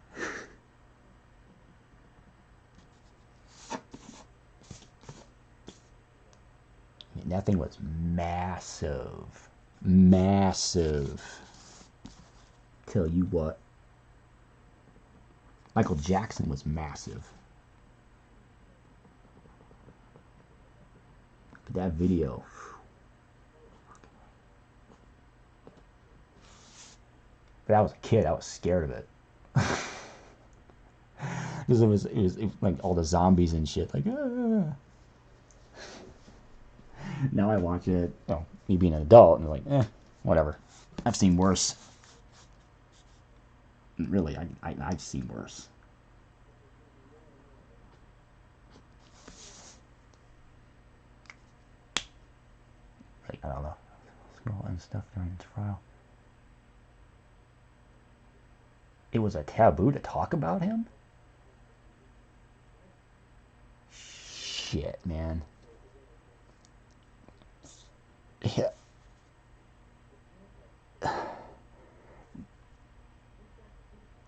Speaker 1: That thing was massive. Massive. Tell you what. Michael Jackson was massive. But that video. But I was a kid. I was scared of it. Because it was like all the zombies and shit. Like, Now I watch it, well, me being an adult, and like, whatever. I've seen worse. Really, I've seen worse. Like, I don't know. Scroll and stuff during the trial. It was a taboo to talk about him? Shit, man. Yeah.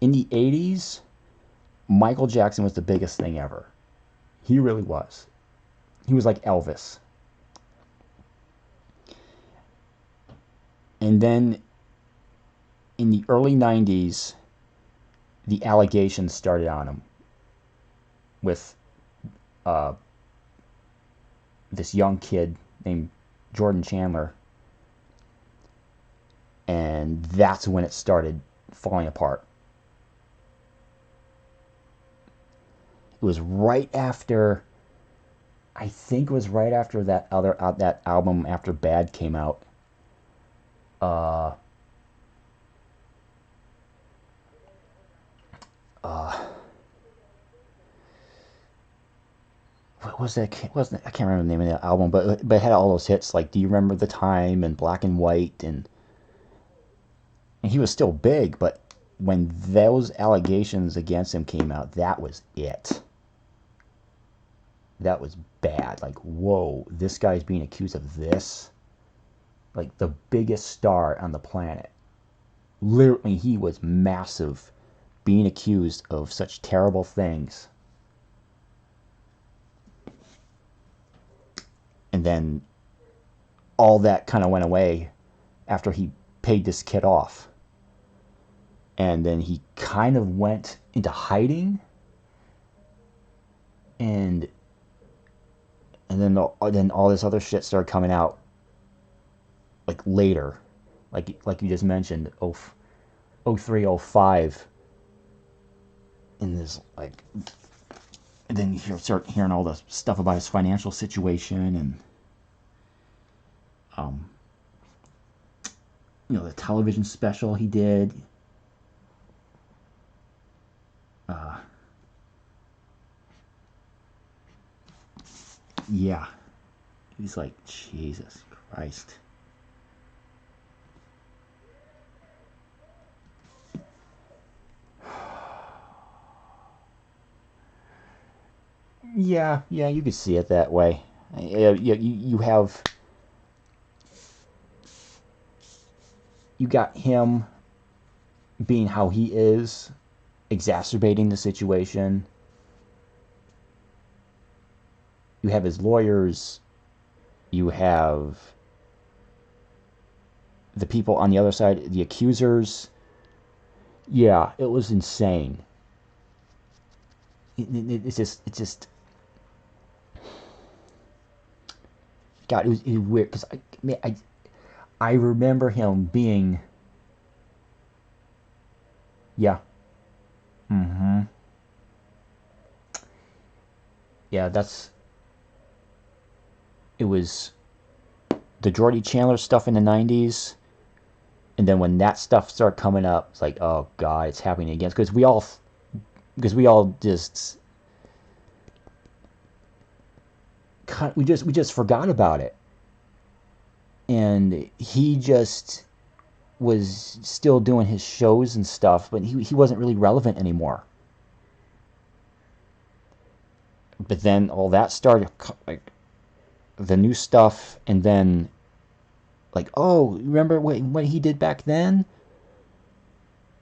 Speaker 1: In the 80s, Michael Jackson was the biggest thing ever. He really was. He was like Elvis. And then in the early 90s, the allegations started on him with this young kid named Jordan Chandler. And that's when it started falling apart. It was right after, I think it was right after that other that album after Bad came out. Uh, what was that? Wasn't I can't remember the name of that album, but it had all those hits like "Do You Remember the Time" and "Black and White," and he was still big, but when those allegations against him came out, that was it. That was bad. Like, whoa, this guy's being accused of this. Like, the biggest star on the planet. Literally, he was massive, being accused of such terrible things. And then all that kind of went away after he paid this kid off. And then he kind of went into hiding. And then all this other shit started coming out like later. Like you just mentioned, 03, 05. In this, like, and then you start hearing all the stuff about his financial situation and the television special he did. Yeah, he's like, Jesus Christ. Yeah, you could see it that way. You have, you got him being how he is, exacerbating the situation. You have his lawyers. You have the people on the other side, the accusers. Yeah, it was insane. It's just. God, it was weird because I remember him being. Yeah. Mm-hmm. Yeah, it was the Jordy Chandler stuff in the 90s. And then when that stuff started coming up, it's like, oh God, it's happening again. Because we all just we just forgot about it. And he just was still doing his shows and stuff, but he wasn't really relevant anymore. But then all that started, like, the new stuff, and then, like, oh, remember what he did back then?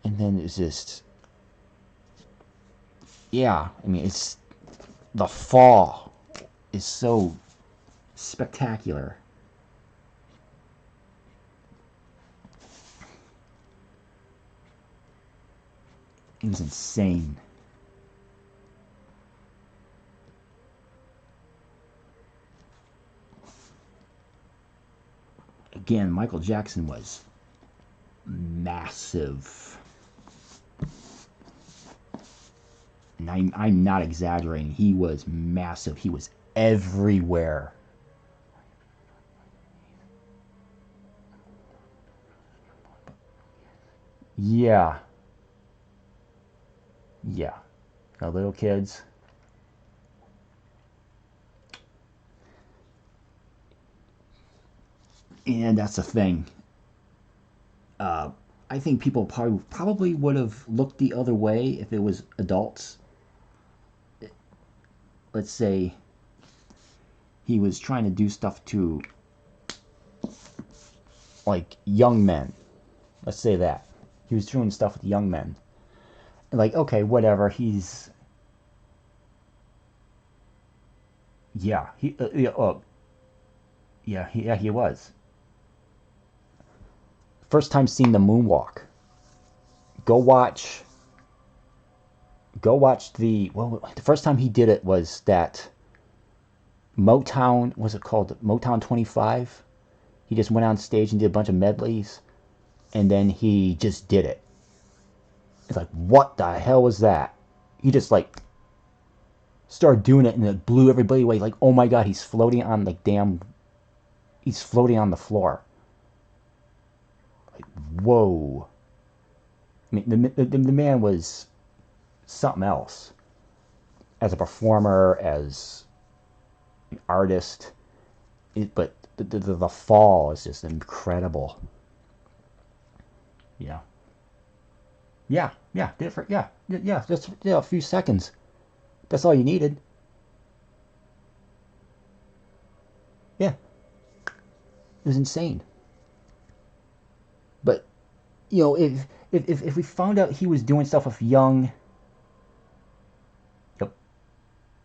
Speaker 1: And then it's just, yeah, I mean, it's, the fall is so spectacular. It was insane. Again, Michael Jackson was massive. And I'm not exaggerating. He was massive. He was everywhere. Yeah. Yeah. Now, little kids. And that's the thing. I think people probably would have looked the other way if it was adults. Let's say he was trying to do stuff to, like, young men. Let's say that. He was doing stuff with young men. And, like, okay, whatever, he's... Yeah, he was. First time seeing the moonwalk. Go watch the first time he did it was that Motown, was it called Motown 25? He just went on stage and did a bunch of medleys, and then he just did it. It's like, what the hell was that? He just, like, started doing it, and it blew everybody away. Like, oh my god, he's floating on the damn. He's floating on the floor. Like, whoa. I mean, the man was something else. As a performer, as an artist, but the fall is just incredible. Yeah. Yeah, different. Yeah, just a few seconds. That's all you needed. Yeah, it was insane. But if we found out he was doing stuff with young, yep,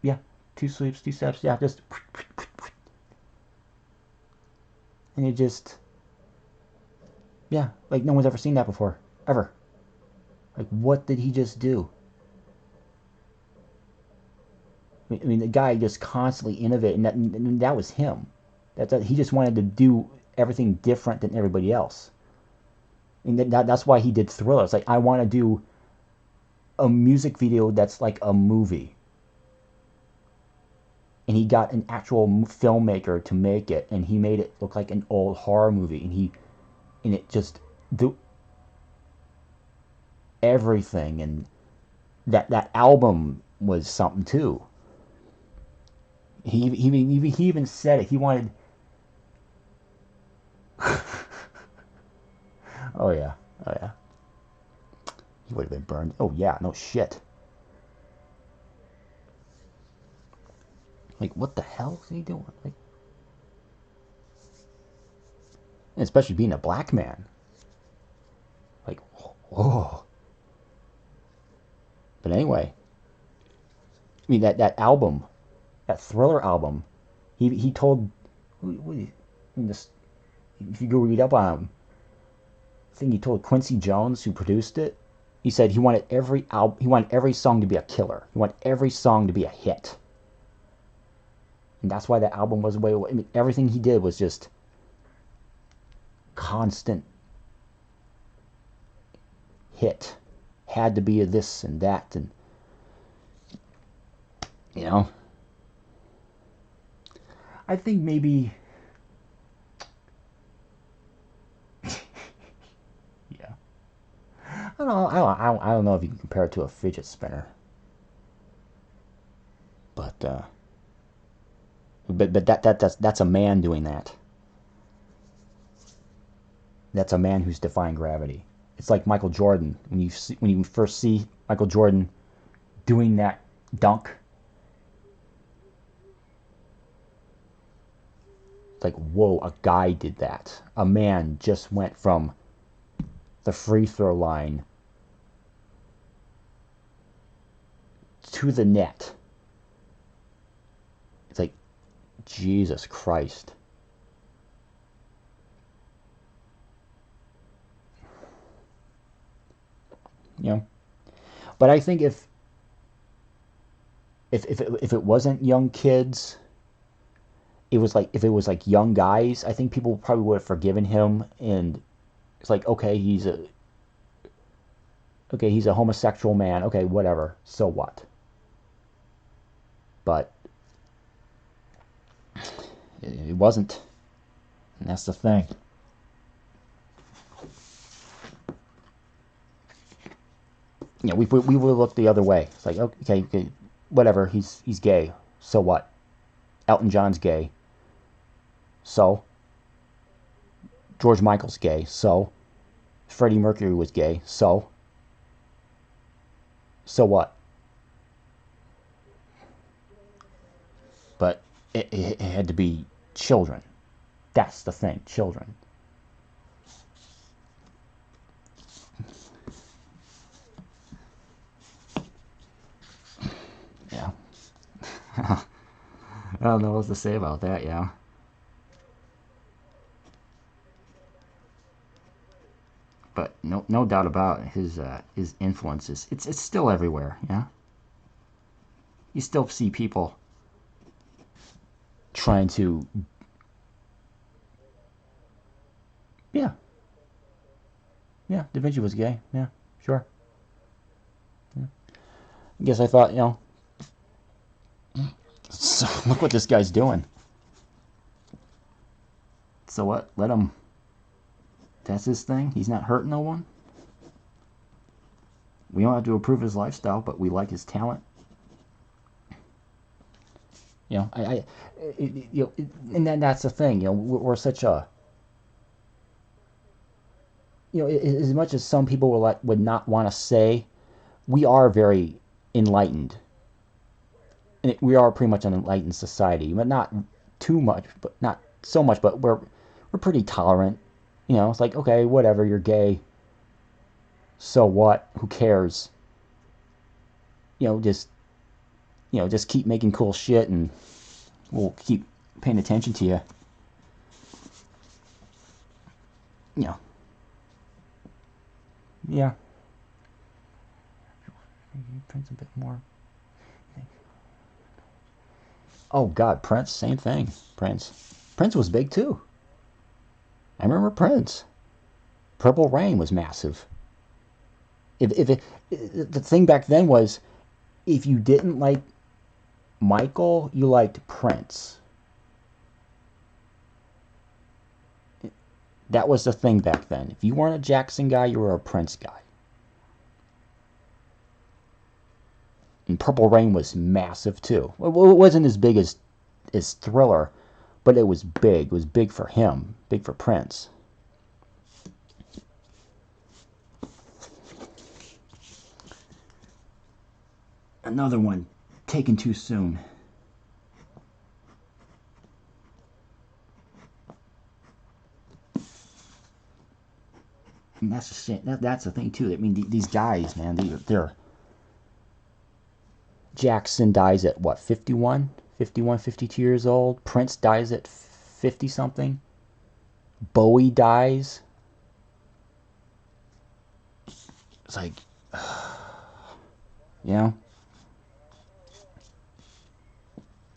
Speaker 1: yeah, 2 sleeps, 2 steps, yeah, just, and it just, yeah, like no one's ever seen that before, ever. Like, what did he just do? I mean, the guy just constantly innovated, and that was him. He just wanted to do everything different than everybody else. And that's why he did Thriller. It's like, I want to do a music video that's like a movie. And he got an actual filmmaker to make it, and he made it look like an old horror movie. And it just do everything. And that album was something too. He even said it. He wanted. Oh yeah. He would have been burned. Oh yeah, no shit. Like, what the hell is he doing? Like, and especially being a black man. Like, whoa. But anyway, I mean that album, that Thriller album, he told, this, if you go read up on him, I think he told Quincy Jones, who produced it, he said he wanted every song to be a killer. He wanted every song to be a hit. And that's why that album was I mean, everything he did was just constant hit. Had to be a this and that, and I think maybe yeah. I don't know if you can compare it to a fidget spinner. But that's a man doing that. That's a man who's defying gravity. It's like Michael Jordan. When you first see Michael Jordan doing that dunk, it's like, whoa, a guy did that. A man just went from the free throw line to the net. It's like, Jesus Christ. But I think if it wasn't young kids, if it was like young guys, I think people probably would have forgiven him. And it's like, okay, he's a homosexual man. Okay, whatever. So what? But it wasn't. And that's the thing. We would look the other way. It's like, okay, whatever. He's gay. So what? Elton John's gay. So George Michael's gay. So Freddie Mercury was gay. So what? But it had to be children. That's the thing, children. Yeah. I don't know what to say about that, yeah. But no doubt about his influences. It's still everywhere, yeah. You still see people trying to, yeah, Da Vinci was gay, yeah, sure. Yeah. I guess I thought, So look what this guy's doing. So what? Let him. That's his thing. He's not hurting no one. We don't have to approve his lifestyle, but we like his talent. You know, and then that's the thing. You know, we're such a. You know, as much as some people would not want to say, we are very enlightened. And we are pretty much an enlightened society, but not too much, but not so much. But we're pretty tolerant. You know, it's like, okay, whatever, you're gay. So what? Who cares? You know, just keep making cool shit, and we'll keep paying attention to you. You know. Yeah. Prince a bit more. Oh God, Prince, same thing. Prince was big too. I remember Prince. Purple Rain was massive. The thing back then was, if you didn't like Michael, you liked Prince. That was the thing back then. If you weren't a Jackson guy, you were a Prince guy. And Purple Rain was massive too. It wasn't as big as Thriller, but it was big. It was big for him, big for Prince. Another one, Taken Too Soon. And that's the shit. That's the thing too. I mean, these guys, man, they're. Jackson dies at what, 51, 52 years old. Prince dies at 50 something. Bowie dies. It's like, you know,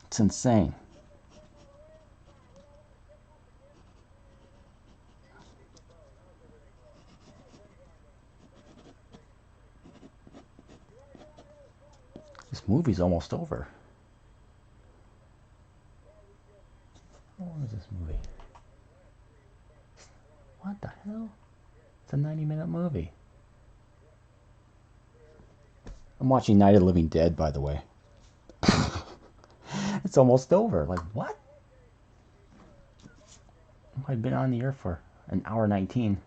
Speaker 1: it's insane. This movie's almost over. How long is this movie? What the hell? It's a 90-minute movie. I'm watching Night of the Living Dead, by the way. It's almost over. Like, what? I've been on the air for an hour 19.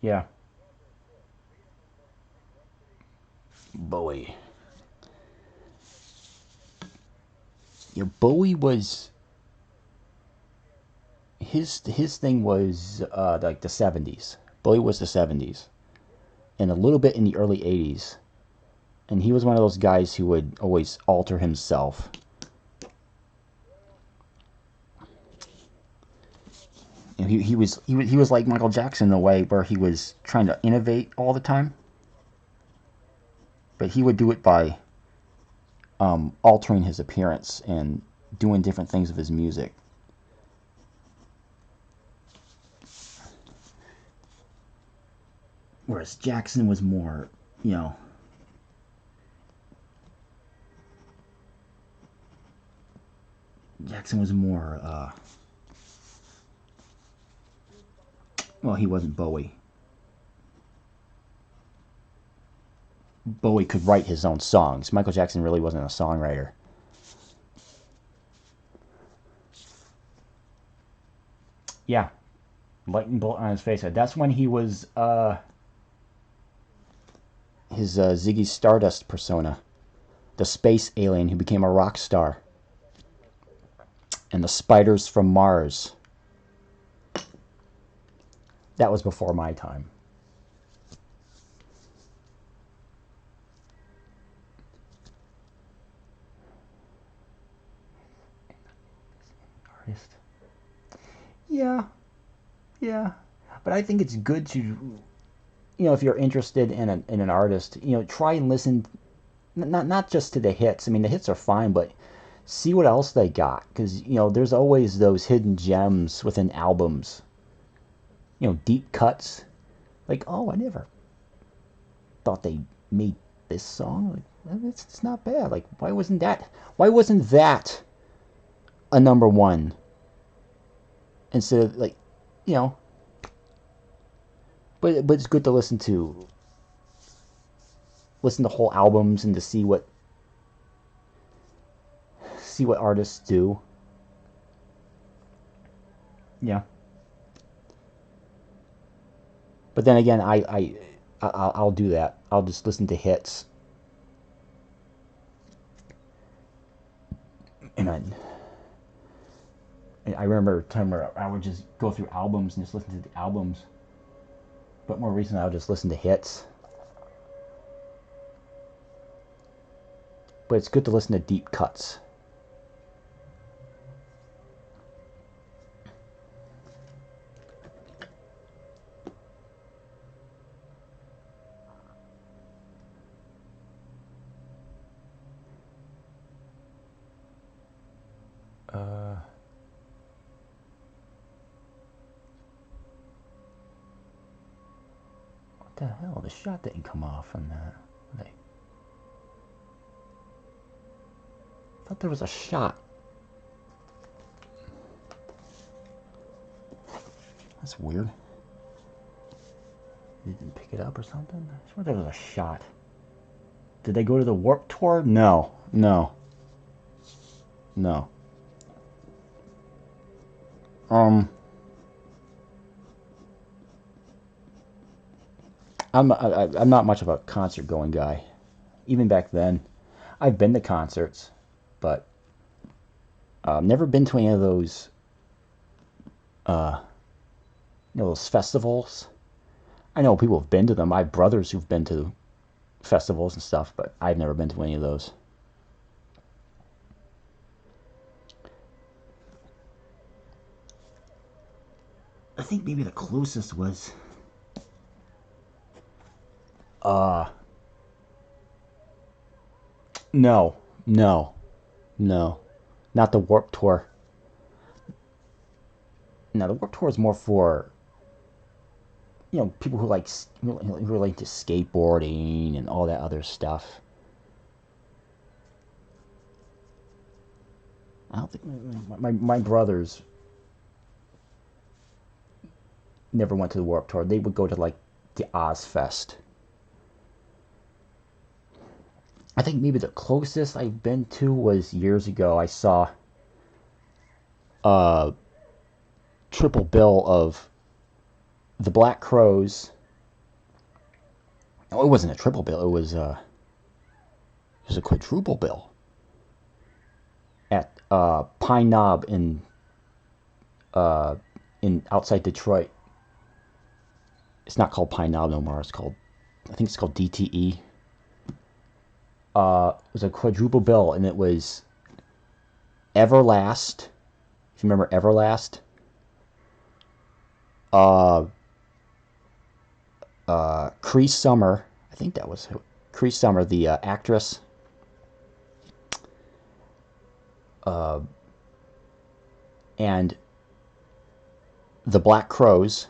Speaker 1: Yeah. Bowie. Yeah, Bowie was his thing was like the 70s. Bowie was the 70s, and a little bit in the early 80s. And he was one of those guys who would always alter himself. And he was like Michael Jackson in a way where he was trying to innovate all the time. But he would do it by altering his appearance and doing different things with his music. Whereas Jackson was more, you know, well, he wasn't Bowie. Bowie could write his own songs. Michael Jackson really wasn't a songwriter. Yeah. Lightning bolt on his face. That's when he was his Ziggy Stardust persona. The space alien who became a rock star. And the spiders from Mars. That was before my time. Artist. Yeah. But I think it's good to, you know, if you're interested in an artist, you know, try and listen, not just to the hits. I mean, the hits are fine, but see what else they got, because, you know, there's always those hidden gems within albums. You know, deep cuts. Like, oh, I never thought they made this song. Like, it's not bad. Like, why wasn't that a number one instead of, like, you know? But it's good to listen to whole albums and to see what artists do. Yeah. But then again, I'll do that. I'll just listen to hits. And I remember a time where I would just go through albums and just listen to the albums. But more recently, I'll just listen to hits. But it's good to listen to deep cuts. What the hell? The shot didn't come off on that. I thought there was a shot. That's weird. You didn't pick it up or something? I swear there was a shot. Did they go to the Warped Tour? No. I'm not much of a concert going guy. Even back then, I've been to concerts, but I've never been to any of those those festivals. I know people have been to them. I have brothers who've been to festivals and stuff, but I've never been to any of those. I think maybe the closest was no, not the Warped Tour. No, the Warped Tour is more for people who who are into skateboarding and all that other stuff. I don't think my brothers never went to the Warped Tour. They would go to like the Ozfest. I think maybe the closest I've been to was years ago. I saw a triple bill of the Black Crowes. Oh, it wasn't a triple bill. It was a quadruple bill at Pine Knob in outside Detroit. It's not called Pine Knob no more. I think it's called DTE. It was a quadruple bill, and it was Everlast. If you remember Everlast. Cree Summer. I think that was Cree Summer, the actress. And the Black Crowes.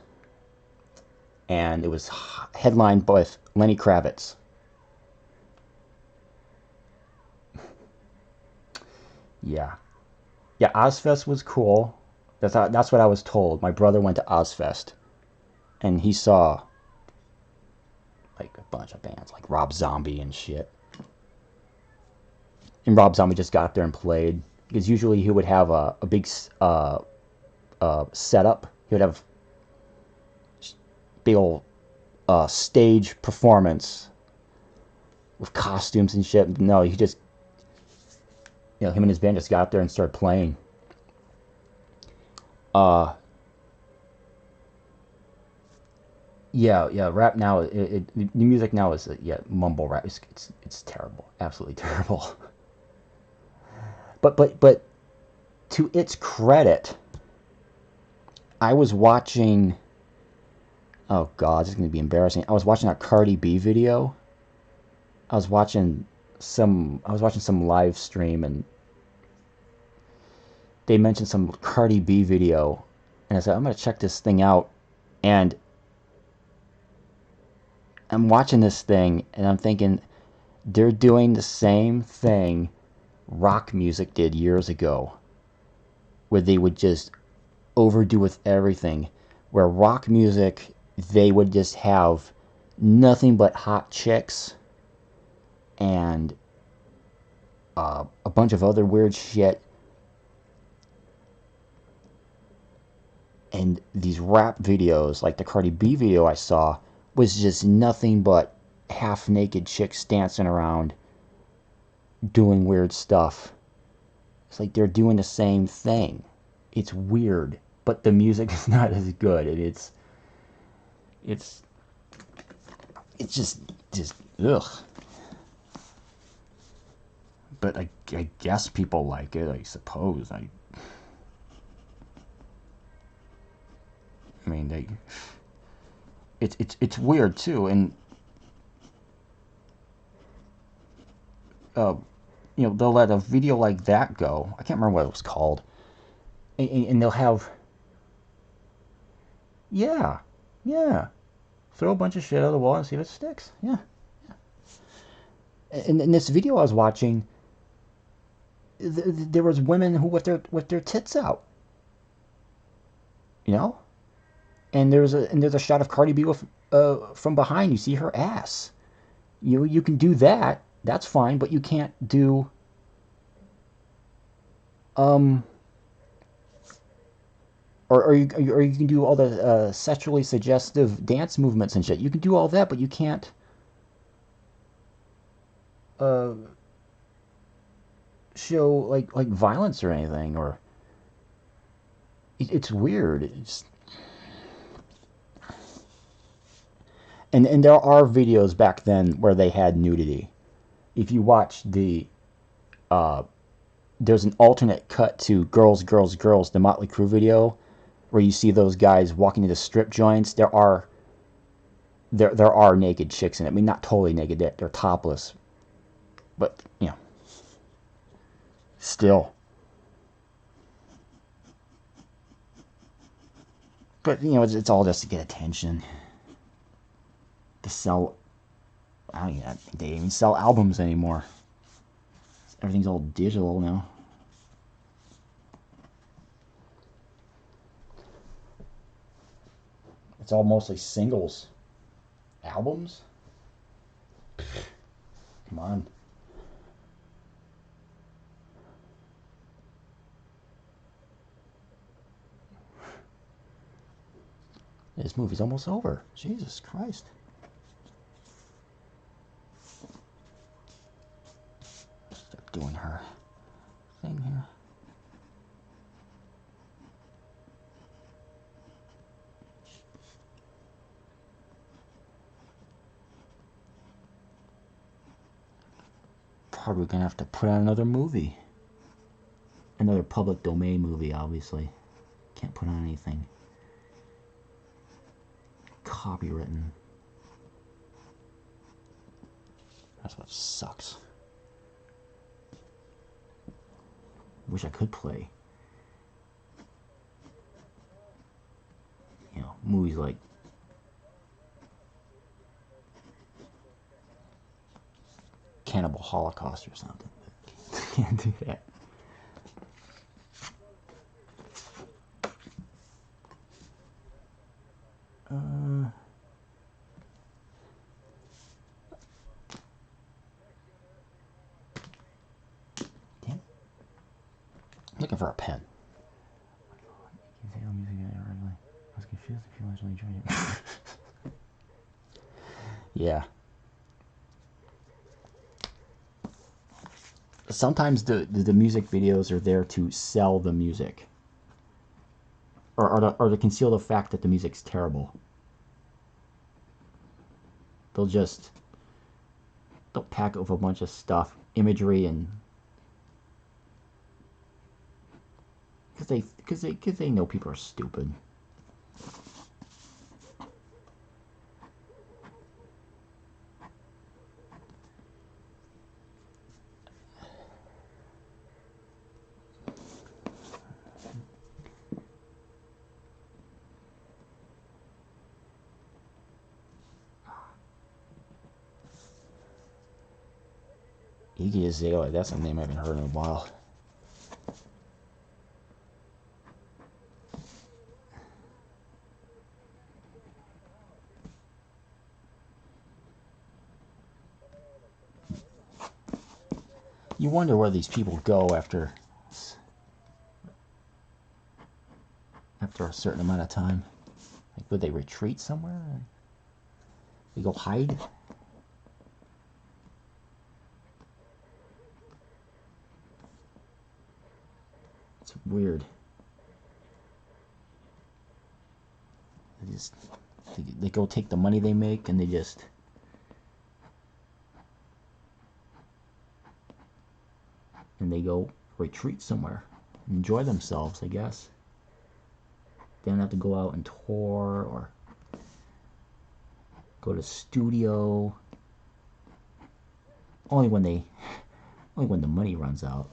Speaker 1: And it was headlined by Lenny Kravitz. Yeah, Ozfest was cool. That's what I was told. My brother went to Ozfest, and he saw like a bunch of bands like Rob Zombie and shit. And Rob Zombie just got up there and played, because usually he would have a big setup. He would have big old stage performance with costumes and shit. No, he just, him and his band just got up there and started playing. Rap now, the music now is mumble rap. It's terrible, absolutely terrible. But to its credit, I was watching. Oh God, this is gonna be embarrassing. I was watching a Cardi B video. I was watching some live stream, and they mentioned some Cardi B video, and I said, I'm gonna check this thing out. And I'm watching this thing, and I'm thinking, They're doing the same thing rock music did years ago, where they would just overdo with everything. Where rock music, they would just have nothing but hot chicks and a bunch of other weird shit. And these rap videos, like the Cardi B video I saw, was just nothing but half-naked chicks dancing around doing weird stuff. It's like they're doing the same thing. It's weird, but the music is not as good. And it's just ugh. But I guess people like it, I suppose. I mean, it's weird too. And you know, they'll let a video like that go. I can't remember what it was called. And they'll have, yeah, throw a bunch of shit at the wall and see if it sticks. Yeah. And in this video I was watching, there was women who with their tits out, you know, and there's a shot of Cardi B with from behind. You see her ass. You can do that. That's fine, but you can't do or you can do all the sexually suggestive dance movements and shit. You can do all that, but you can't show like violence or anything. Or it's weird. And there are videos back then where they had nudity. If you watch there's an alternate cut to Girls, Girls, Girls, the Motley Crue video, where you see those guys walking into strip joints. There are naked chicks in it. I mean, not totally naked. They're topless. But, you know, still. But, you know, it's all just to get attention. To sell, I don't even think they even sell albums anymore. Everything's all digital now. It's all mostly singles. Albums? Come on. This movie's almost over. Jesus Christ. Start doing her thing here. Probably gonna have to put out another movie. Another public domain movie, obviously. Can't put on anything copywritten. That's what sucks. Wish I could play, you know, movies like Cannibal Holocaust or something. Can't do that. Damn. Looking for a pen. I was confused if you actually enjoyed it. Yeah. Sometimes the music videos are there to sell the music, or to conceal the fact that the music's terrible. They'll pack it with a bunch of stuff, imagery, and because they know people are stupid. Iggy Azalea, that's a name I haven't heard in a while. You wonder where these people go after a certain amount of time. Like, would they retreat somewhere? They go hide? It's weird. They go take the money they make and they just go retreat somewhere, enjoy themselves, I guess. They don't have to go out and tour or go to studio. Only when the money runs out.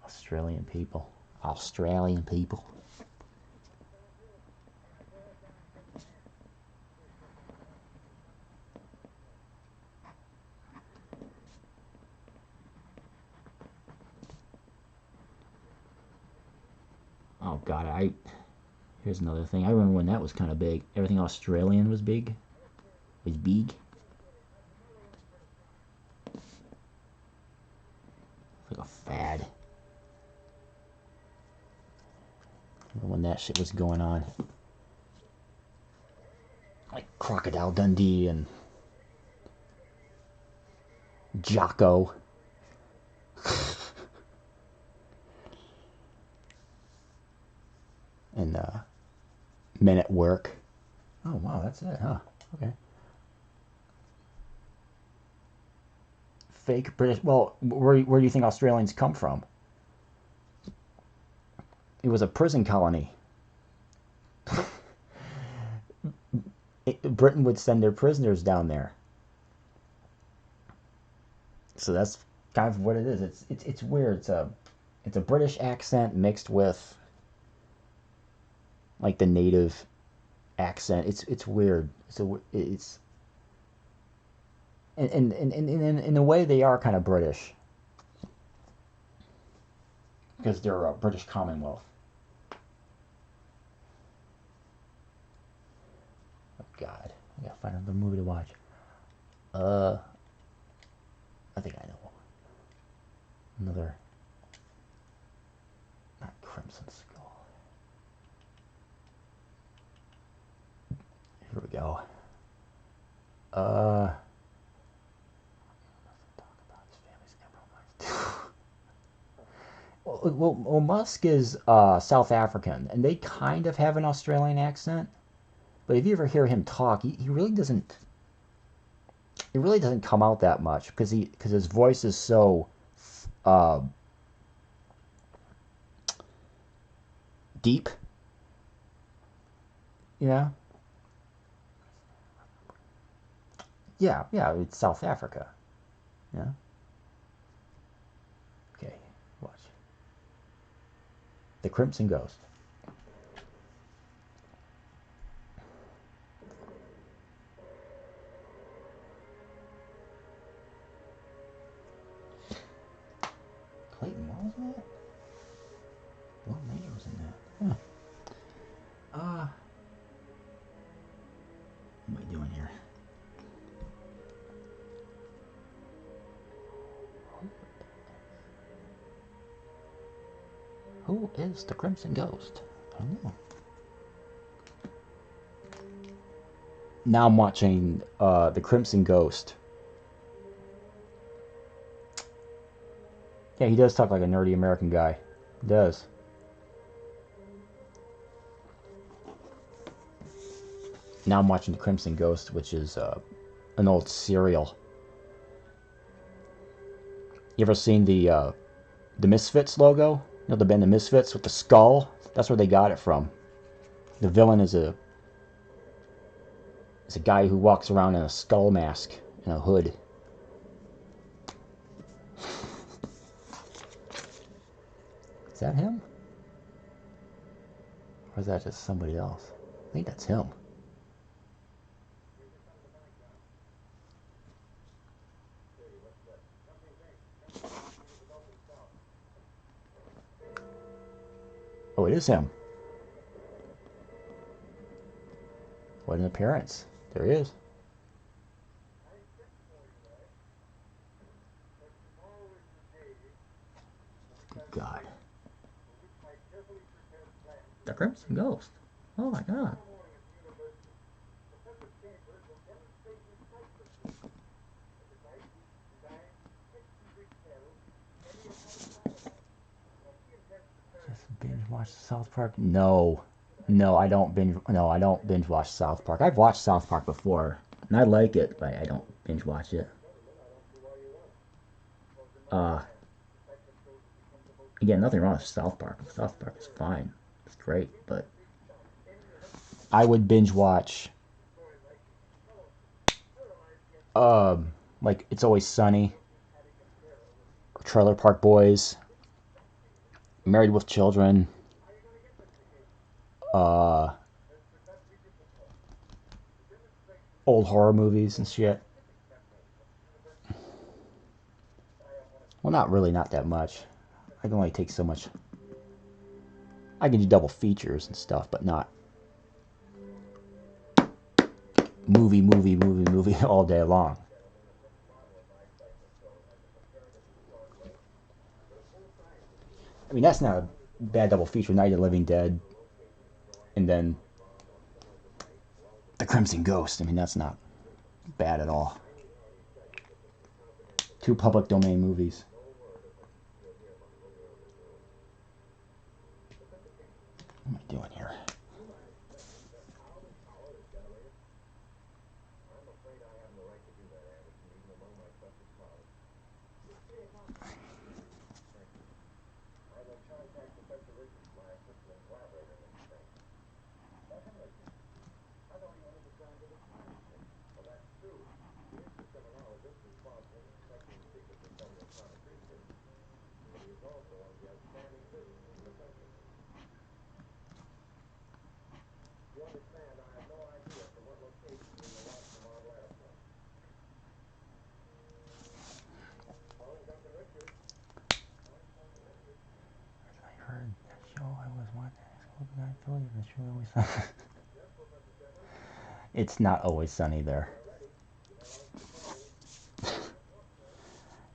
Speaker 1: Australian people. Australian people. Oh God, here's another thing. I remember when that was kind of big. Everything Australian was big. Was big. Like a fad. When that shit was going on. Like Crocodile Dundee and Jocko. And Men at Work. Oh wow, that's it, huh? Okay. Fake British. Well, where do you think Australians come from? It was a prison colony. Britain would send their prisoners down there. So that's kind of what it is. It's weird. It's a British accent mixed with like the native accent. It's weird. It's and in a way they are kind of British because they're a British Commonwealth. Oh God, I gotta find another movie to watch. I think I know another. Not Crimson Skull. Here we go. Well, Musk is South African, and they kind of have an Australian accent. But if you ever hear him talk, he really doesn't. It really doesn't come out that much because his voice is so deep. Yeah. Yeah, it's South Africa. Yeah. Okay, watch. The Crimson Ghost. Clayton Moore was in that? Will Major was in that. Huh. What am I doing here? Who is the Crimson Ghost? I don't know. Now I'm watching the Crimson Ghost. Yeah, he does talk like a nerdy American guy. He does. Now I'm watching the Crimson Ghost, which is an old serial. You ever seen the Misfits logo? You know the band The Misfits with the skull? That's where they got it from. The villain is a guy who walks around in a skull mask and a hood. Is that him? Or is that just somebody else? I think that's him. Oh, it is him. What an appearance. There he is. Good God. The Crimson Ghost. Oh my God. Just binge watch South Park? No. No, I don't binge watch South Park. I've watched South Park before, and I like it, but I don't binge watch it. Again, nothing wrong with South Park. South Park is fine. It's great, but I would binge watch like It's Always Sunny, Trailer Park Boys, Married with Children, old horror movies and shit. Well, not really, not that much. I can only take so much. I can do double features and stuff, but not movie all day long. I mean, that's not a bad double feature. Night of the Living Dead, and then The Crimson Ghost. I mean, that's not bad at all. 2 public domain movies. What am I doing here? It's not always sunny there.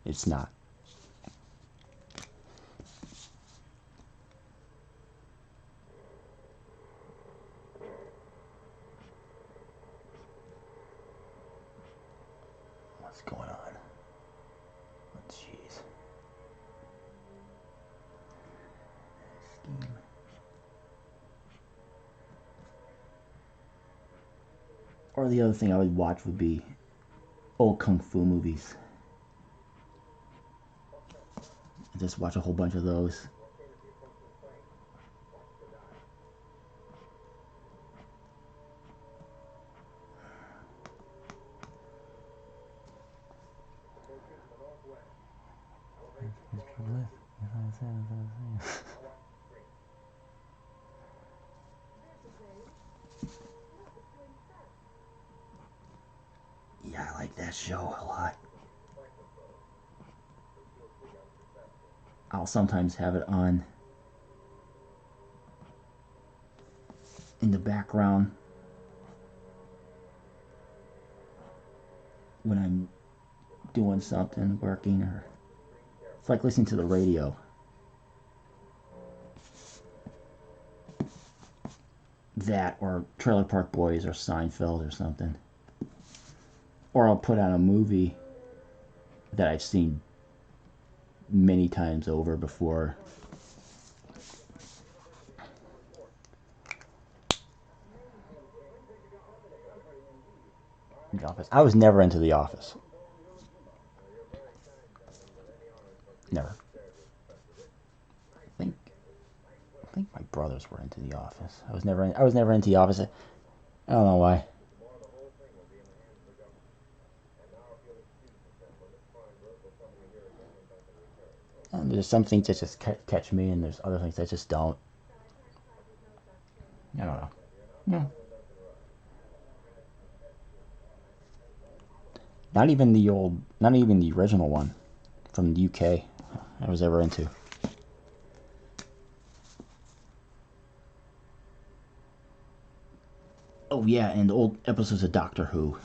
Speaker 1: It's not. What's going on? Oh, jeez. Scheme. Or the other thing I would watch would be old kung fu movies. Just watch a whole bunch of those. Yeah, I like that show a lot. I'll sometimes have it on in the background when I'm doing something, working, or it's like listening to the radio. That or Trailer Park Boys or Seinfeld or something. Or I'll put on a movie that I've seen many times over before. The Office. I was never into The Office. Never. I think my brothers were into The Office. I was never into The Office. I don't know why. There's some things that just catch me, and there's other things that just don't. I don't know. Yeah. Not even the original one from the UK I was ever into. Oh yeah, and old episodes of Doctor Who.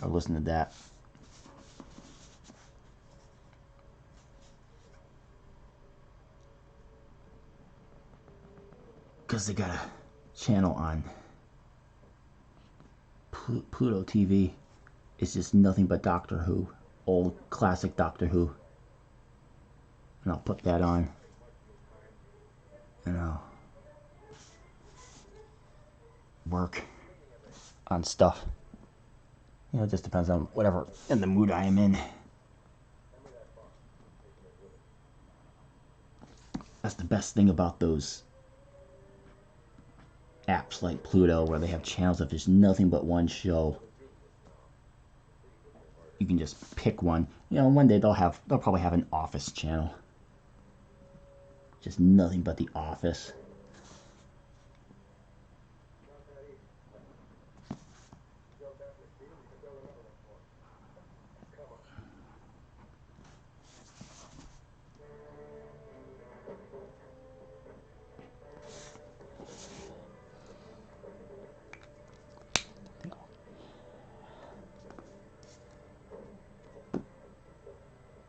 Speaker 1: I listened to that. Because they got a channel on Pluto TV. It's just nothing but Doctor Who. Old classic Doctor Who. And I'll put that on. And I'll work on stuff. You know, it just depends on whatever in the mood I am in. That's the best thing about those apps like Pluto, where they have channels of just nothing but one show. You can just pick one. You know, one day they'll probably have an Office channel. Just nothing but The Office.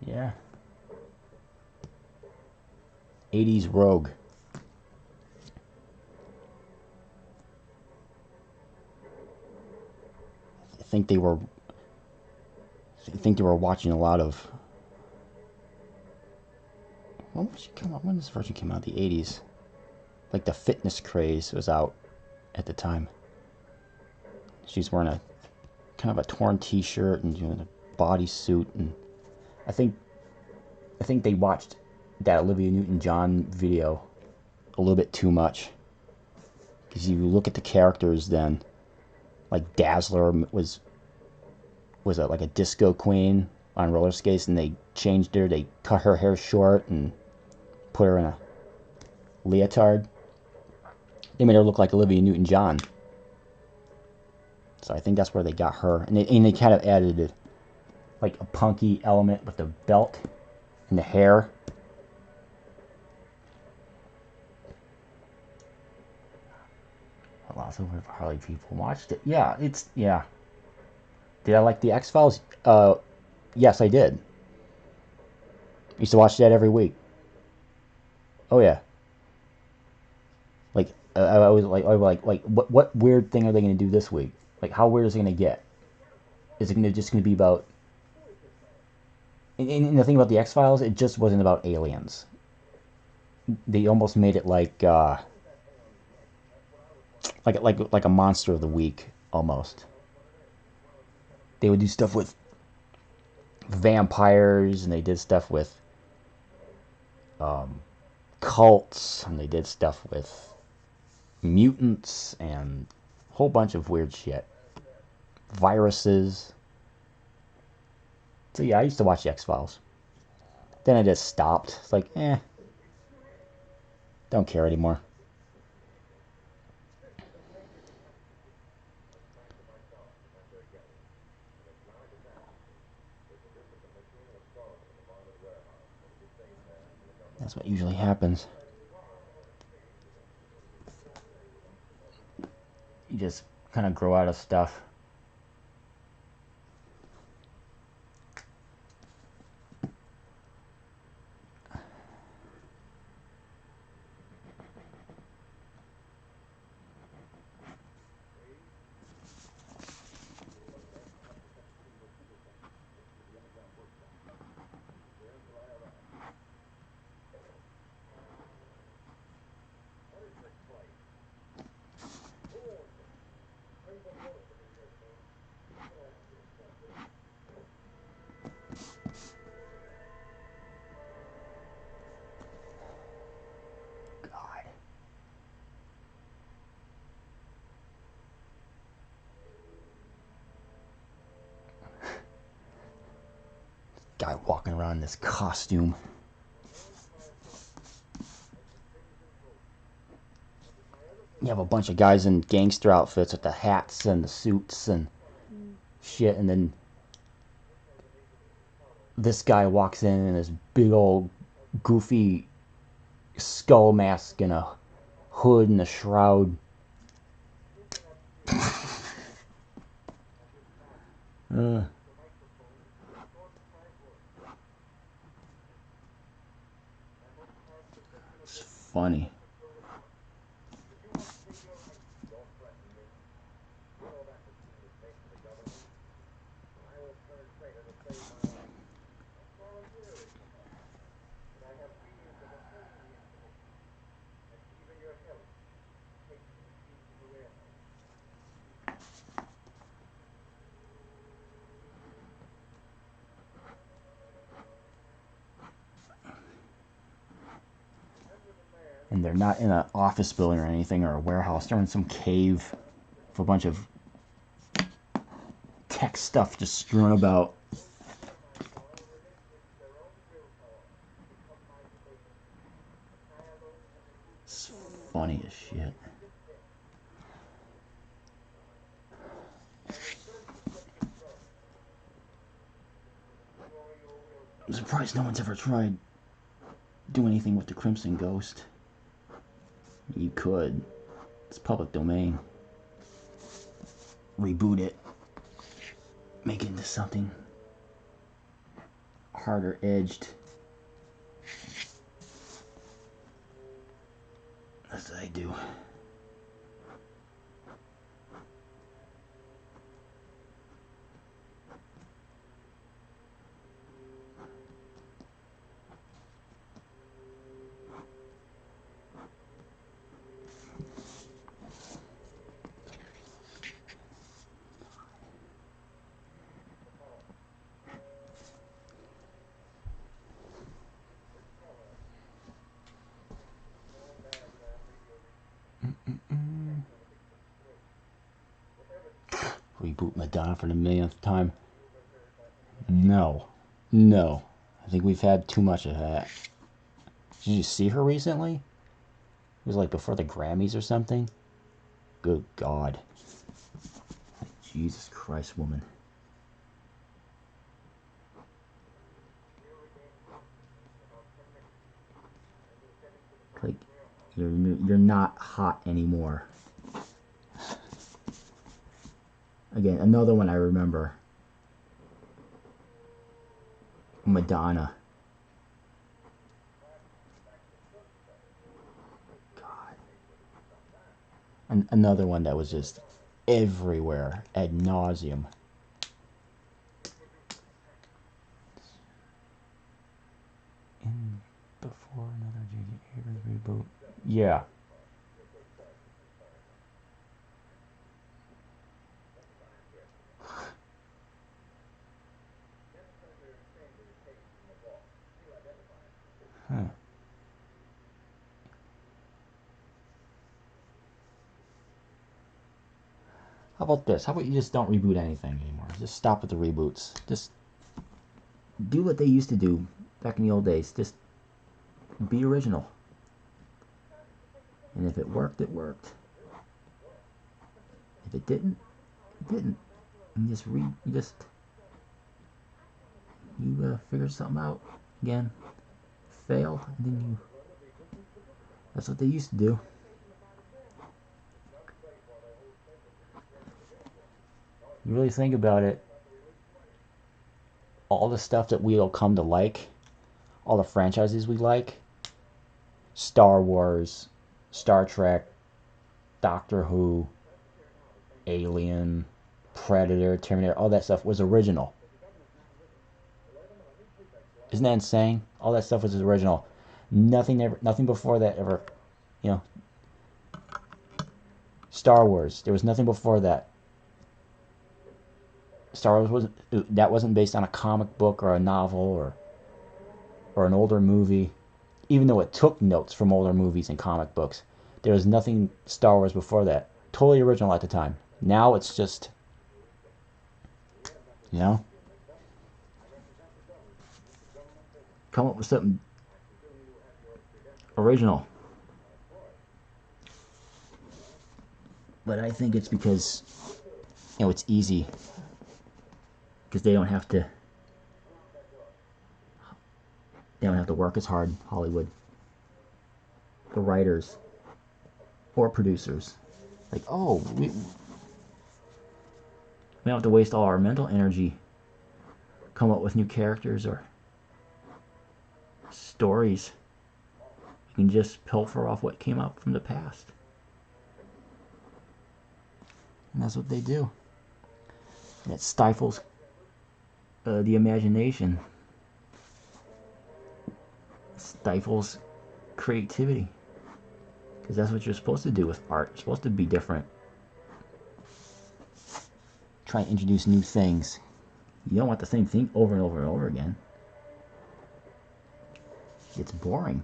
Speaker 1: Yeah. 80s Rogue. I think they were watching a lot of. When did she come out? When this version came out? The 80s. Like the fitness craze was out at the time. She's wearing a kind of a torn T-shirt and doing a bodysuit, and I think they watched that Olivia Newton-John video a little bit too much. Because you look at the characters then, like Dazzler was like a disco queen on roller skates, and they changed her. They cut her hair short and put her in a leotard. They made her look like Olivia Newton-John. So I think that's where they got her, and they kind of added like a punky element with the belt and the hair. Lots of Harley people watched it. Yeah. Did I like the X-Files? Yes, I did. Used to watch that every week. Oh yeah. Like I was like, what weird thing are they going to do this week? Like, how weird is it going to get? Is it just going to be about? And the thing about the X-Files, it just wasn't about aliens. They almost made it like a monster of the week almost. They would do stuff with vampires, and they did stuff with cults, and they did stuff with mutants, and a whole bunch of weird shit. Viruses. So yeah, I used to watch the X-Files. Then I just stopped. It's like, don't care anymore. That's what usually happens. You just kind of grow out of stuff. Guy walking around in this costume. you have a bunch of guys in gangster outfits with the hats and the suits and shit, and then this guy walks in this big old goofy skull mask and a hood and a shroud. It's funny. And they're not in an office building or anything or a warehouse. They're in some cave with a bunch of tech stuff just strewn about. It's funny as shit. I'm surprised no one's ever tried doing anything with the Crimson Ghost. You could. It's public domain. Reboot it. Make it into something harder edged. That's what I do. Reboot Madonna for the millionth time. No. No. I think we've had too much of that. Did you see her recently? It was like before the Grammys or something. Good God. Jesus Christ, woman. Like, you're not hot anymore. Again, another one I remember. Madonna. God. And another one that was just everywhere, ad nauseum. In before another J.J. Abrams reboot. Yeah. Huh. How about this? How about you just don't reboot anything anymore? Just stop with the reboots. Just do what they used to do back in the old days. Just be original. And if it worked, it worked. If it didn't, it didn't. And you figure something out again. Fail, and then you. That's what they used to do. You really think about it, all the stuff that we'll come to like, all the franchises we like, Star Wars, Star Trek, Doctor Who, Alien, Predator, Terminator, all that stuff was original. Isn't that insane? All that stuff was original. Nothing before that ever, you know. Star Wars, there was nothing before that. Star Wars wasn't based on a comic book or a novel or an older movie, even though it took notes from older movies and comic books. There was nothing Star Wars before that. Totally original at the time. Now it's just, you know, come up with something original. But I think it's because, you know, it's easy. Because they don't have to work as hard, Hollywood. The writers or producers. Like, oh, we don't have to waste all our mental energy come up with new characters or stories. We can just pilfer off what came up from the past. And that's what they do. And it stifles the imagination. It stifles creativity. Because that's what you're supposed to do with art. You're supposed to be different. Try and introduce new things. You don't want the same thing over and over and over again. It's boring.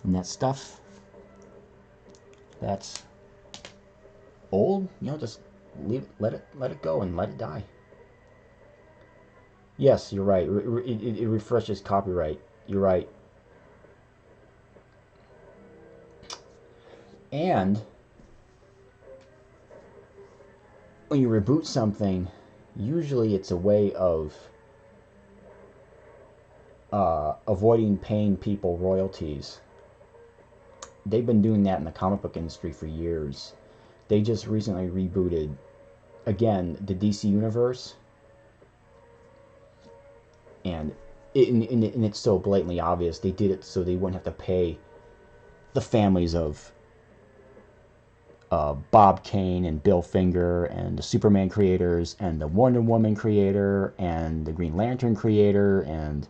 Speaker 1: And that stuff that's old, you know, just let it go and let it die. Yes, you're right. It refreshes copyright. You're right. And when you reboot something, usually it's a way of avoiding paying people royalties. They've been doing that in the comic book industry for years. They just recently rebooted, again, the DC Universe. And it's so blatantly obvious. They did it so they wouldn't have to pay the families of Bob Kane and Bill Finger and the Superman creators and the Wonder Woman creator and the Green Lantern creator, and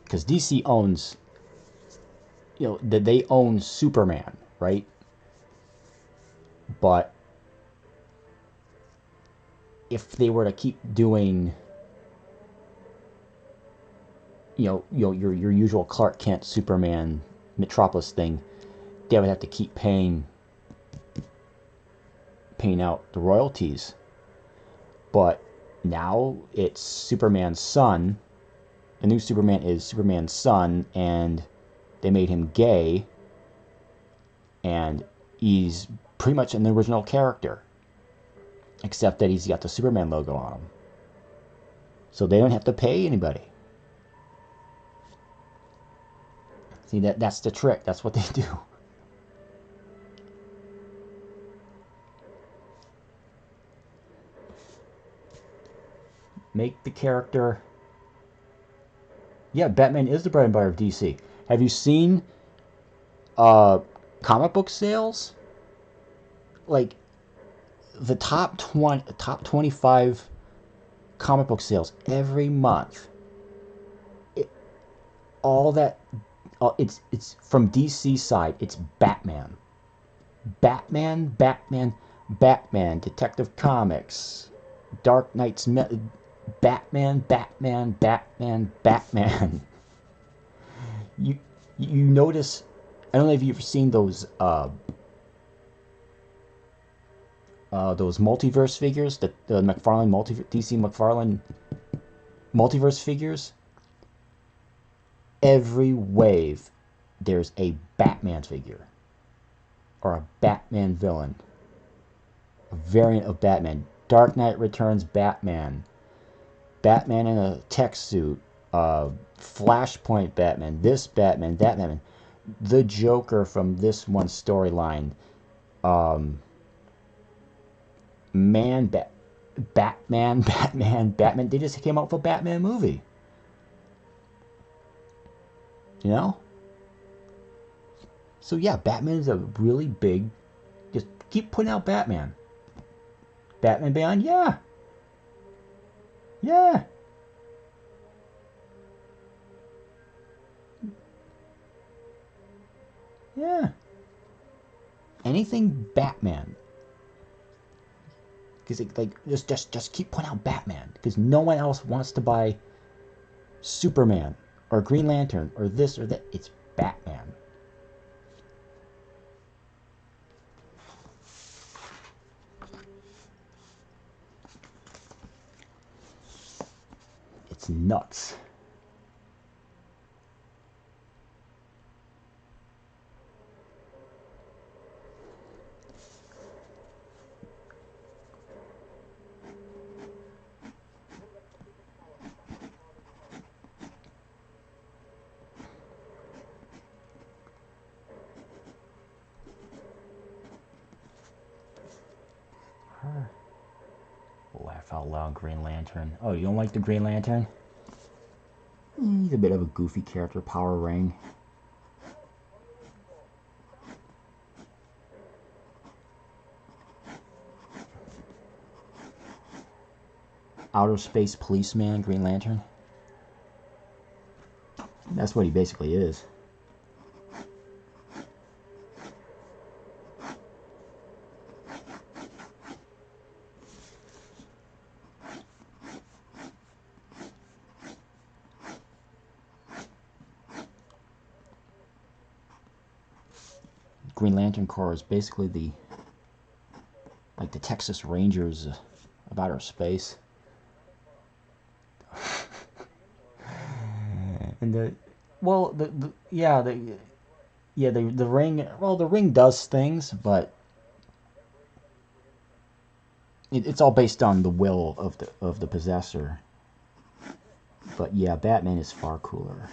Speaker 1: because DC owns, you know, they own Superman, right? But if they were to keep doing, your usual Clark Kent, Superman, Metropolis thing, they would have to keep paying out the royalties. But now it's Superman's son. The new Superman is Superman's son, and they made him gay, and he's pretty much an original character, except that he's got the Superman logo on him. So they don't have to pay anybody. See, that's the trick. That's what they do. Make the character... Yeah, Batman is the bread and butter of DC. Have you seen comic book sales? Like, the top 25 comic book sales every month. It's from DC side. It's Batman. Batman, Detective Comics, Dark Knight's Batman. You notice, I don't know if you've ever seen those multiverse figures, the McFarlane DC McFarlane multiverse figures. Every wave, there's a Batman figure or a Batman villain, a variant of Batman. Dark Knight Returns Batman, Batman in a tech suit, Flashpoint Batman, this Batman, that Batman, the Joker from this one storyline, Batman. They just came out with a Batman movie. You know? So yeah, Batman is a really big... Just keep putting out Batman. Batman Beyond, yeah. Yeah. Yeah. Anything Batman. Because just keep putting out Batman. Because no one else wants to buy Superman or Green Lantern or this or that. It's Batman. It's nuts. Laugh out loud, Green Lantern. Oh, you don't like the Green Lantern? He's a bit of a goofy character, Power Ring. Outer Space Policeman, Green Lantern. That's what he basically is. Green Lantern Corps is basically the Texas Rangers of outer space. And the ring. Well, the ring does things, but it's all based on the will of the possessor. But yeah, Batman is far cooler.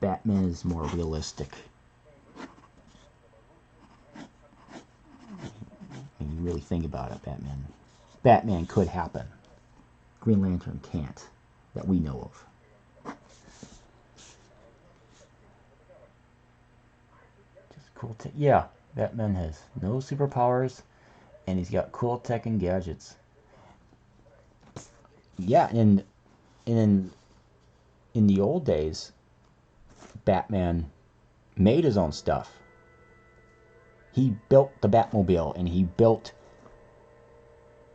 Speaker 1: Batman is more realistic. When you really think about it, Batman could happen. Green Lantern can't, that we know of. Just cool tech. Yeah, Batman has no superpowers, and he's got cool tech and gadgets. Yeah, and in the old days, Batman made his own stuff. He built the Batmobile, and he built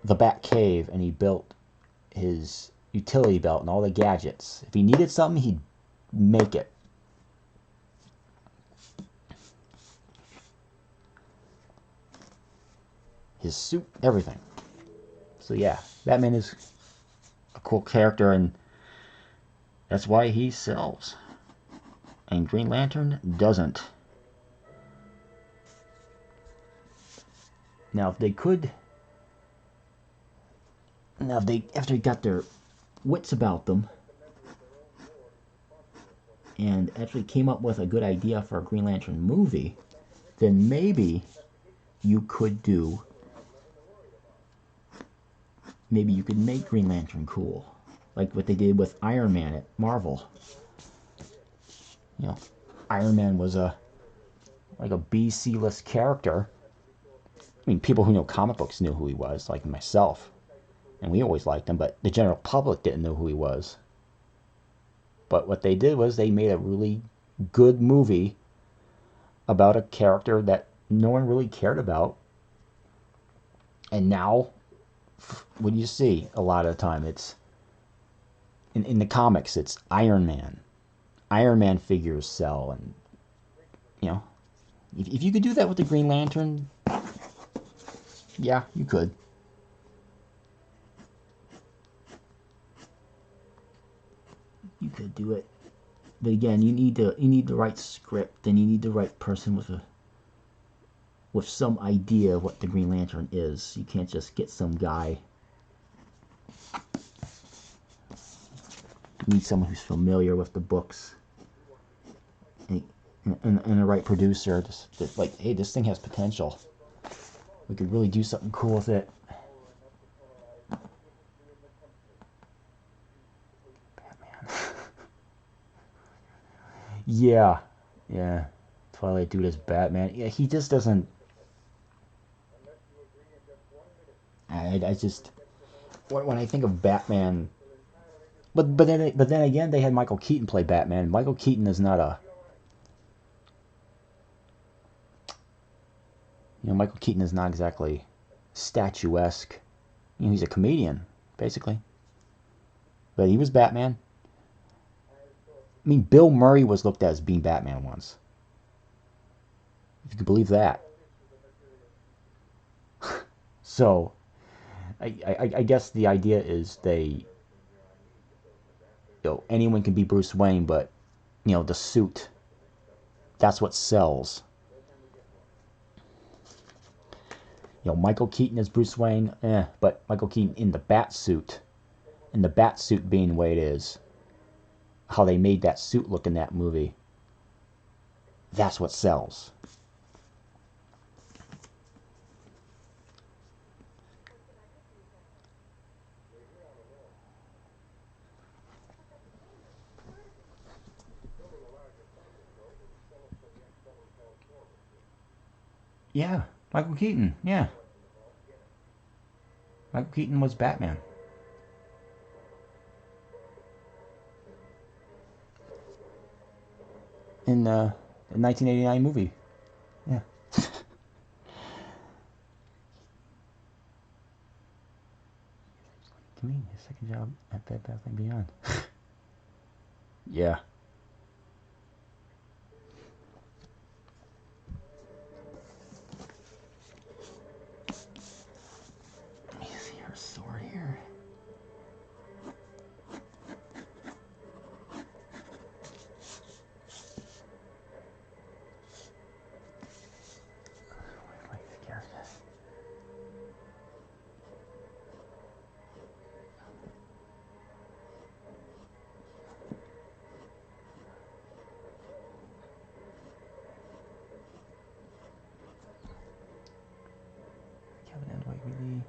Speaker 1: the Batcave, and he built his utility belt and all the gadgets. If he needed something, he'd make it. His suit, everything. So yeah, Batman is a cool character, and that's why he sells. And Green Lantern doesn't. Now, if they could... Now, if after they got their wits about them and actually came up with a good idea for a Green Lantern movie, then maybe you could do... Maybe you could make Green Lantern cool. Like what they did with Iron Man at Marvel. You know, Iron Man was a B, C-list character. I mean, people who know comic books knew who he was, like myself. And we always liked him, but the general public didn't know who he was. But what they did was they made a really good movie about a character that no one really cared about. And now, what do you see a lot of the time? It's, in the comics, it's Iron Man. Iron Man figures sell, and you know, if you could do that with the Green Lantern, yeah, you could. You could do it, but again, you need the right script, and you need the right person with some idea of what the Green Lantern is. You can't just get some guy. You need someone who's familiar with the books. And a right producer, just like, hey, this thing has potential. We could really do something cool with it. Batman. Yeah. Twilight Dude as Batman. Yeah, he just doesn't. I just, when I think of Batman, but then again, they had Michael Keaton play Batman. Michael Keaton is not a. Michael Keaton is not exactly statuesque. He's a comedian, basically. But he was Batman. I mean, Bill Murray was looked at as being Batman once. If you could believe that. So, I guess the idea is anyone can be Bruce Wayne, but, the suit, that's what sells. Michael Keaton as Bruce Wayne, but Michael Keaton in the bat suit, and the bat suit being the way it is, how they made that suit look in that movie, That's what sells. Yeah, Michael Keaton. Yeah, Michael Keaton was Batman in the 1989 movie. Yeah. Give me a second job at Bed Bath & Beyond. Yeah. Let me see her sword here. Why am I scared? Kevin and Dwight Lee,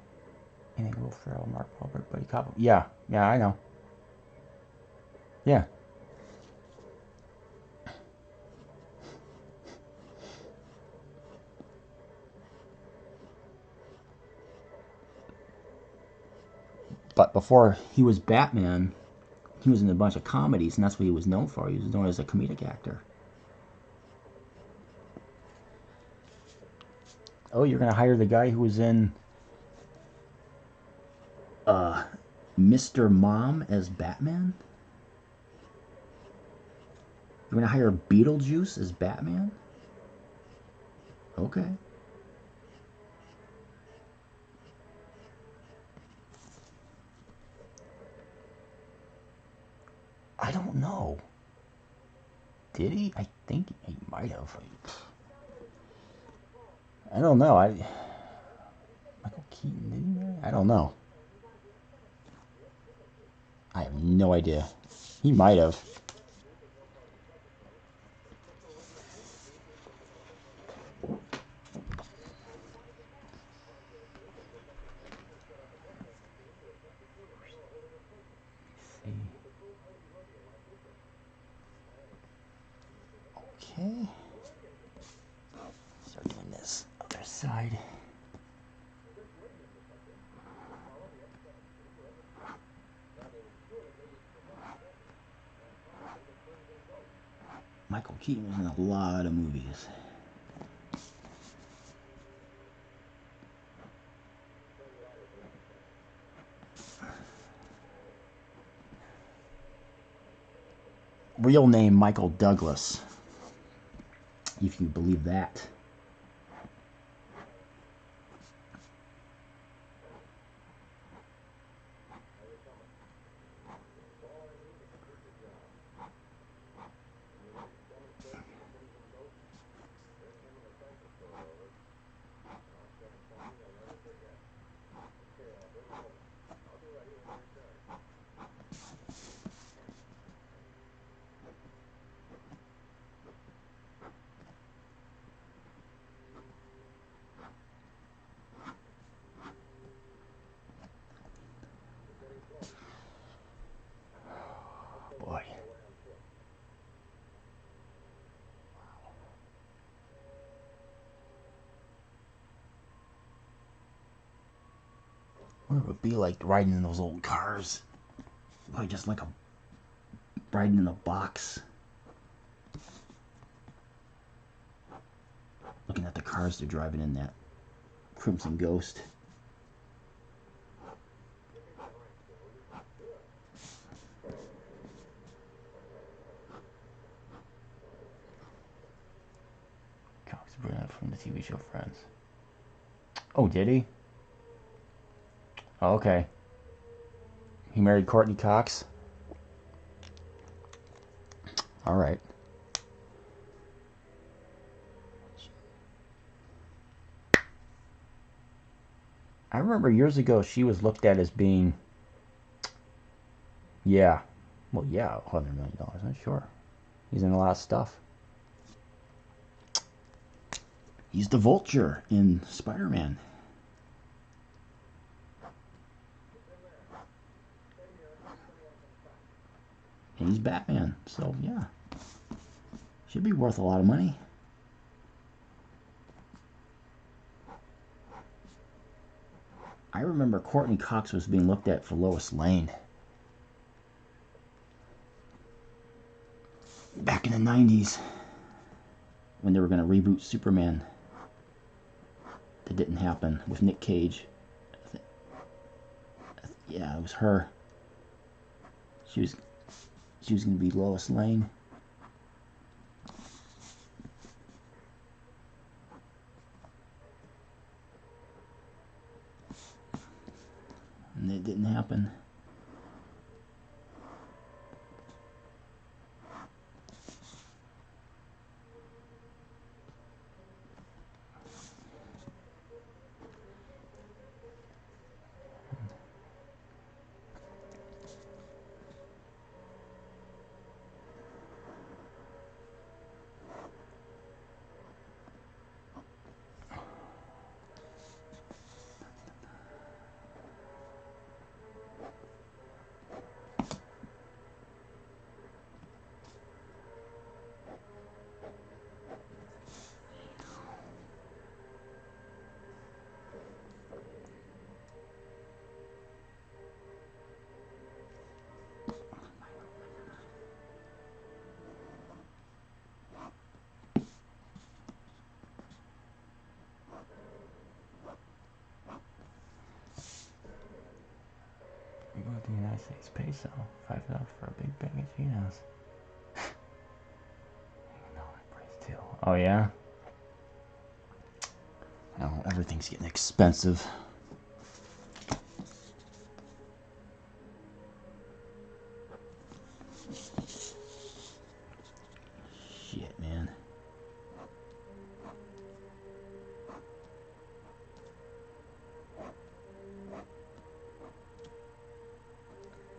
Speaker 1: and Will Ferrell, Mark Wahlberg, Buddy Cop. Yeah, yeah, I know. Yeah. But before he was Batman, he was in a bunch of comedies, and that's what he was known for. He was known as a comedic actor. Oh, you're gonna hire the guy who was in Mr. Mom as Batman? You're gonna hire Beetlejuice as Batman? Okay. I don't know. Did he? I think he might have. I don't know. Michael Keaton, did he? I don't know. I have no idea. He might have. Okay. Start doing this other side. Michael Keaton was in a lot of movies. Real name Michael Douglas, if you believe that. Boy. What would it be like riding in those old cars? Probably just like a riding in a box. Looking at the cars they're driving in that Crimson Ghost. Cox Burnett from the TV show Friends. Oh, did he? Oh, okay. He married Courtney Cox? Alright. I remember years ago she was looked at as being... Yeah. Well, yeah, $100 million, I'm sure. He's in a lot of stuff. He's the Vulture in Spider-Man. And he's Batman, so yeah. Should be worth a lot of money. I remember Courtney Cox was being looked at for Lois Lane. Back in the 90s. When they were going to reboot Superman. That didn't happen with Nick Cage. Yeah, it was her. She was going to be Lois Lane. And it didn't happen. About the United States peso, $5 for a big bag of Cheetos. Oh yeah. Oh, everything's getting expensive. Shit, man.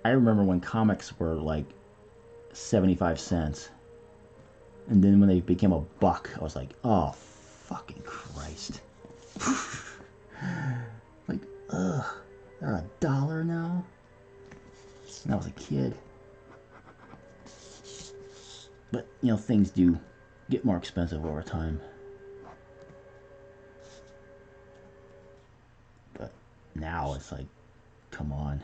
Speaker 1: I remember when comics were like 75 cents. And then when they became a buck, I was like, oh, fucking Christ. Like, ugh, they're $1 now? And I was a kid. But, you know, things do get more expensive over time. But now it's like, come on.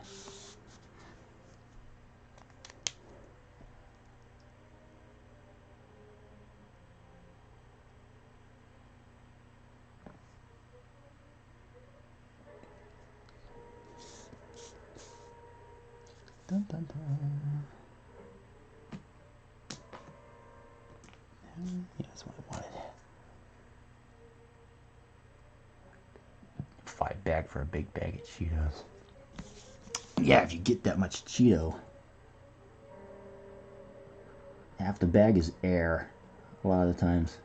Speaker 1: Dun, dun, dun. Yeah, that's what I wanted. $5 for a big bag of Cheetos. Yeah, if you get that much Cheeto. Half the bag is air a lot of the times.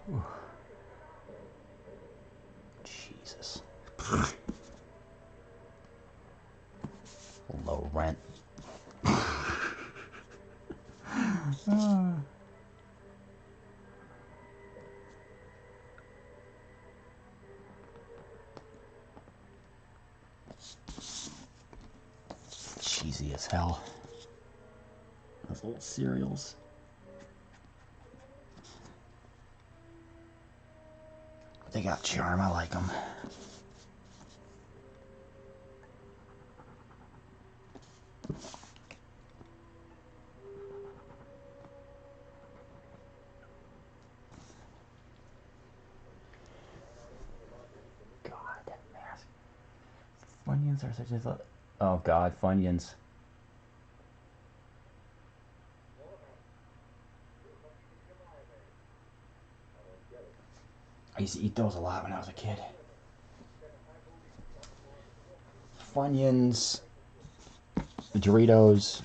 Speaker 1: Whew. Jesus. Low rent. Cheesy as hell. Those old cereals. They got charm, I like them. God, that mask. Funyuns are such a... Oh God, Funyuns. I used to eat those a lot when I was a kid. Funyuns, Doritos,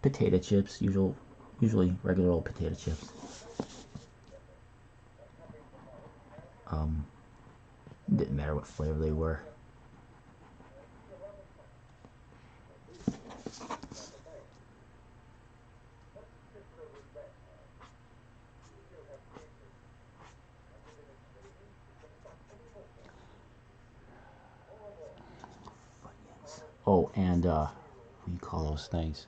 Speaker 1: potato chips, usually regular old potato chips. Didn't matter what flavor they were. Oh, and what do you call those things?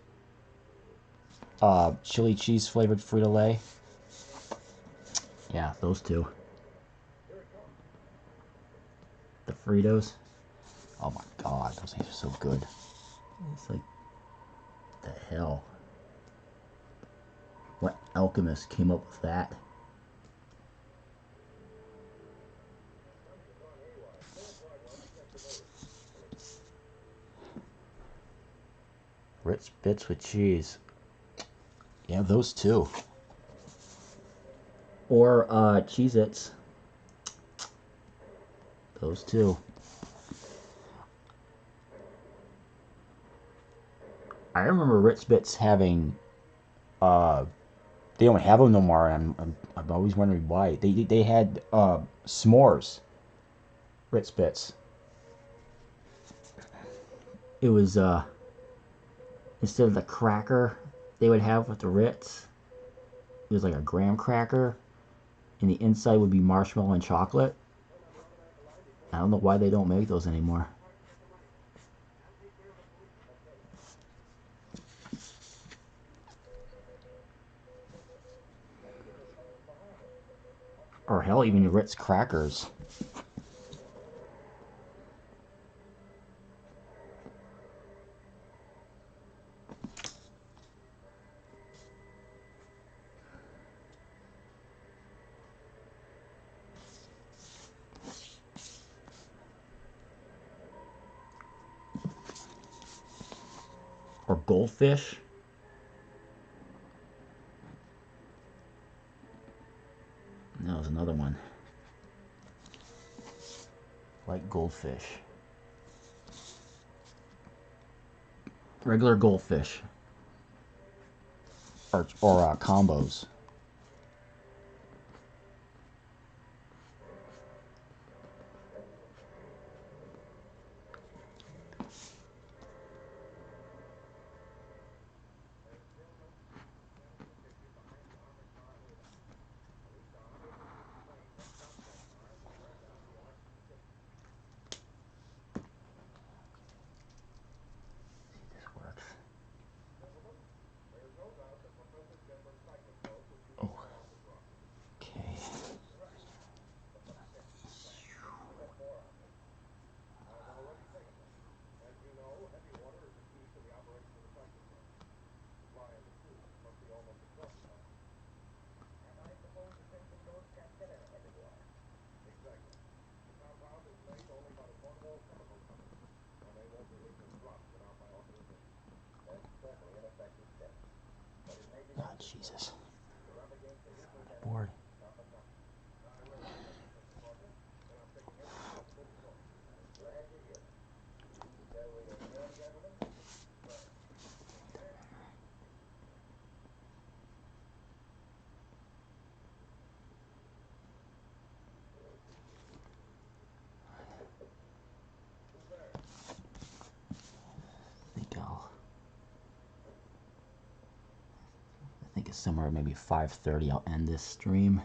Speaker 1: Chili cheese flavored Frito-Lay. Yeah, those two. The Fritos. Oh my god, those things are so good. It's like, the hell? What alchemist came up with that? Ritz Bits with cheese. Yeah, those two. Or Cheez-Its. Those two. I remember Ritz Bits having they don't have them no more, and I'm always wondering why. They had s'mores Ritz Bits. It was instead of the cracker they would have with the Ritz, it was like a graham cracker, and the inside would be marshmallow and chocolate. I don't know why they don't make those anymore. Or hell, even Ritz crackers. Or Goldfish. That was another one. Like Goldfish. Regular Goldfish. Or combos. Oh, Jesus. Bored. I think it's somewhere maybe 5:30 I'll end this stream.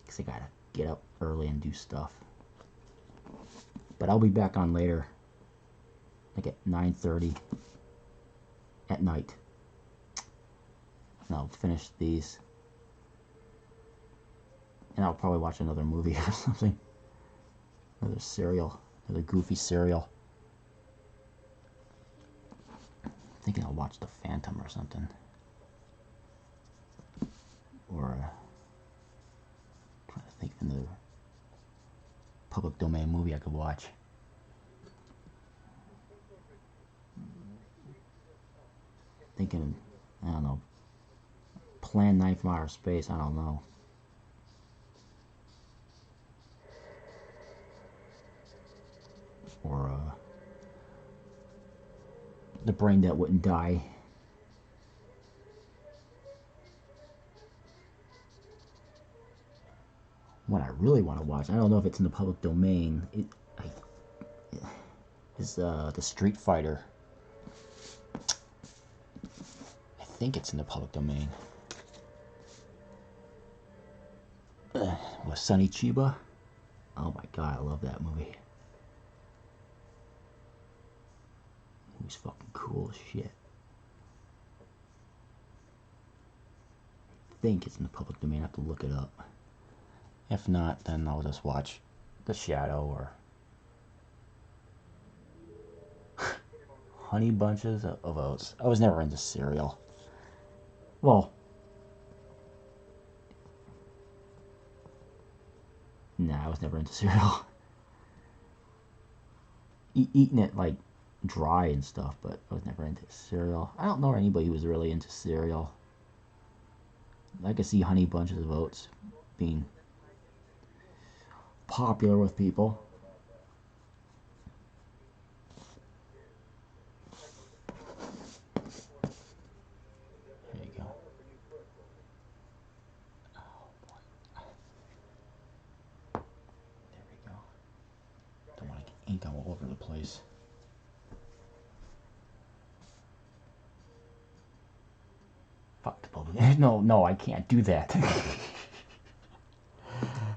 Speaker 1: Because I gotta get up early and do stuff. But I'll be back on later. Like at 9:30 at night. And I'll finish these. And I'll probably watch another movie or something. Another serial. Another goofy serial. I'm thinking I'll watch The Phantom or something. Or trying to think of another public domain movie I could watch. Thinking, I don't know, Plan 9 from Outer Space, I don't know. Or The Brain That Wouldn't Die. What I really want to watch, I don't know if it's in the public domain, is the Street Fighter. I think it's in the public domain. With Sonny Chiba. Oh my god, I love that movie. Movie's fucking cool as shit. I think it's in the public domain, I have to look it up. If not, then I'll just watch The Shadow or Honey Bunches of Oats. I was never into cereal. Well, nah, I was never into cereal. Eating it like dry and stuff, but I was never into cereal. I don't know anybody who was really into cereal. I could see Honey Bunches of Oats being popular with people. There you go. Oh boy. There we go. Don't want to get ink all over the place. Fuck the public. No, I can't do that.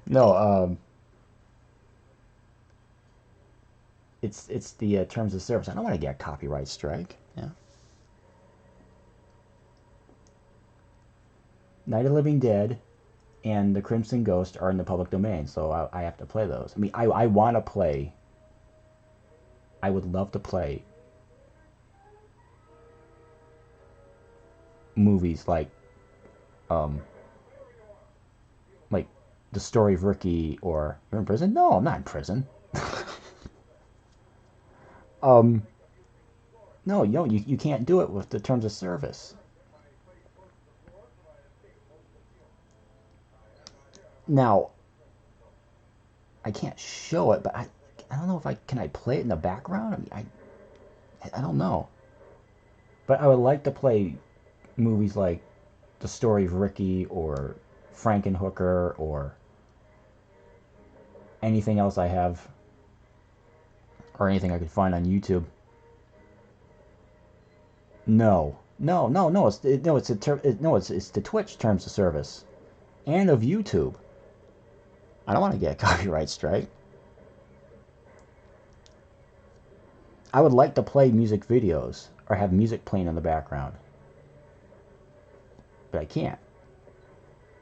Speaker 1: No, it's the terms of service. I don't want to get a copyright strike. Yeah. Night of the Living Dead and The Crimson Ghost are in the public domain, so I have to play those. I mean, I want to play. I would love to play movies like The Story of Ricky, or you're in prison? No, I'm not in prison. No, you can't do it with the terms of service. Now, I can't show it, but I don't know if can I play it in the background? I mean, I don't know. But I would like to play movies like The Story of Ricky or Frankenhooker or anything else I have, or anything I could find on YouTube. No, it's the Twitch terms of service and of YouTube. I don't want to get a copyright strike. I would like to play music videos or have music playing in the background, but I can't.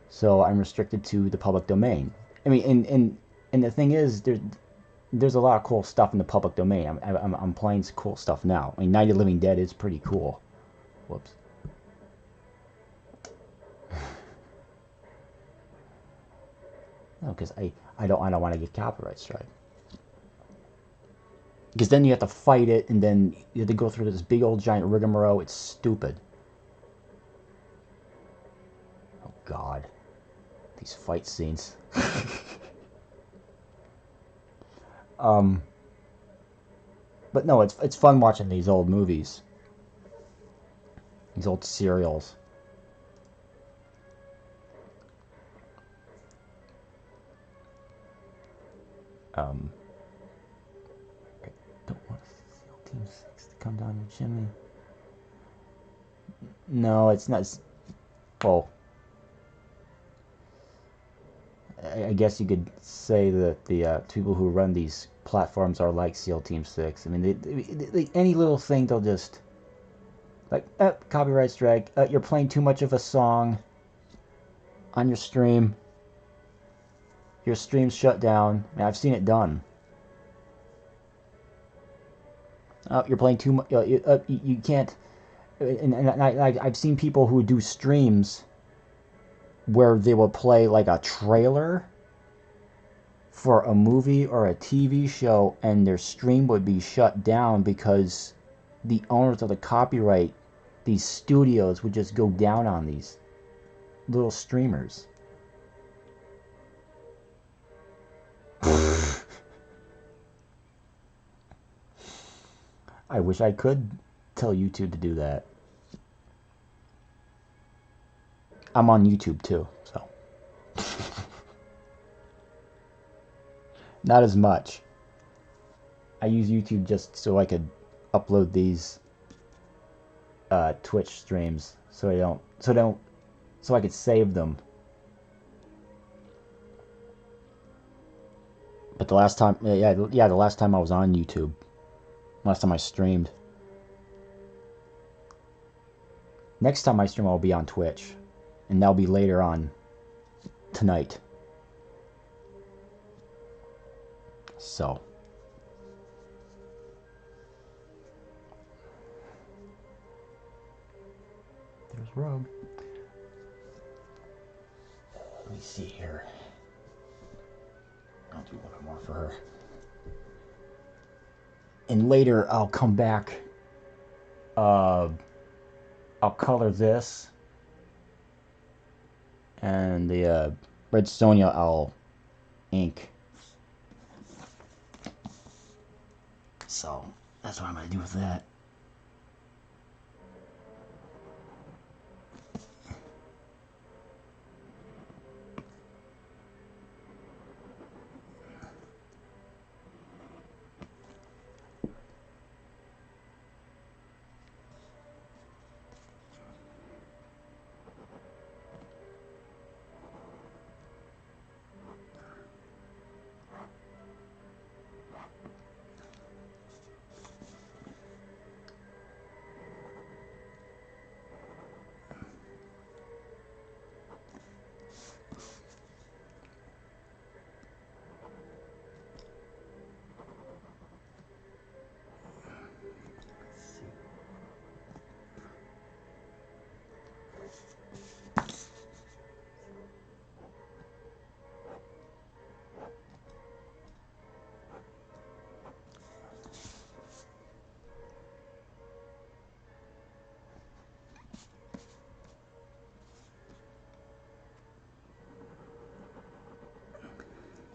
Speaker 1: So I'm restricted to the public domain. I mean, and the thing is, there's a lot of cool stuff in the public domain. I'm playing some cool stuff now. I mean, Night of the Living Dead is pretty cool. Whoops. No, because I don't want to get copyright strike. Because then you have to fight it, and then you have to go through this big old giant rigmarole. It's stupid. Oh God, these fight scenes. But no, it's fun watching these old movies, these old serials. I don't want SEAL Team 6 to come down your chimney. No, it's not. Well, I guess you could say that the people who run these platforms are like SEAL Team 6. I mean, they, any little thing, they'll just like, copyright strike. You're playing too much of a song on your stream. Your stream's shut down. I mean, I've seen it done. You're playing too much. You can't. And I've seen people who do streams where they will play like a trailer for a movie or a TV show, and their stream would be shut down because the owners of the copyright, these studios, would just go down on these little streamers. I wish I could tell YouTube to do that. I'm on YouTube too, so. Not as much. I use YouTube just so I could upload these Twitch streams so I could save them. But the last time, the last time I was on YouTube, last time I streamed. Next time I stream, I'll be on Twitch, and that'll be later on tonight. So. There's Rogue. Let me see here. I'll do one more for her. And later I'll come back. I'll color this. And the Red Sonja I'll ink. So that's what I'm going to do with that.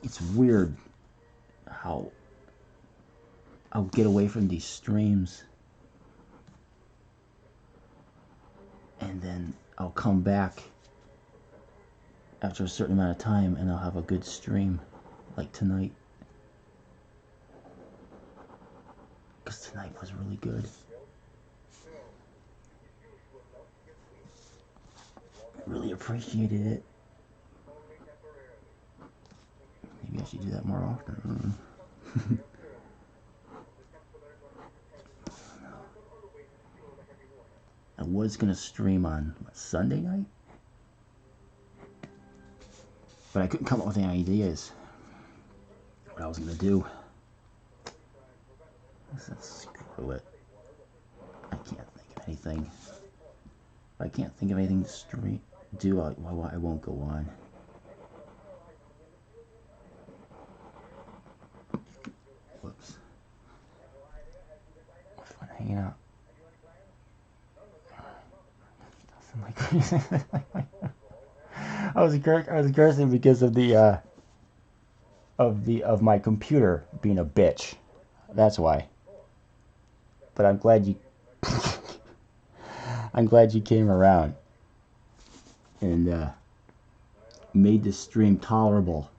Speaker 1: It's weird how I'll get away from these streams and then I'll come back after a certain amount of time and I'll have a good stream like tonight, because tonight was really good. Really appreciated it. Maybe I should do that more often. I was gonna stream on Sunday night, but I couldn't come up with any ideas what I was gonna do. I said, screw it. I can't think of anything. If I can't think of anything to do, I won't go on. Whoops. Fun hanging out. Nothing like I was aggressive because of the of my computer being a bitch. That's why. But I'm glad you I'm glad you came around and made this stream tolerable.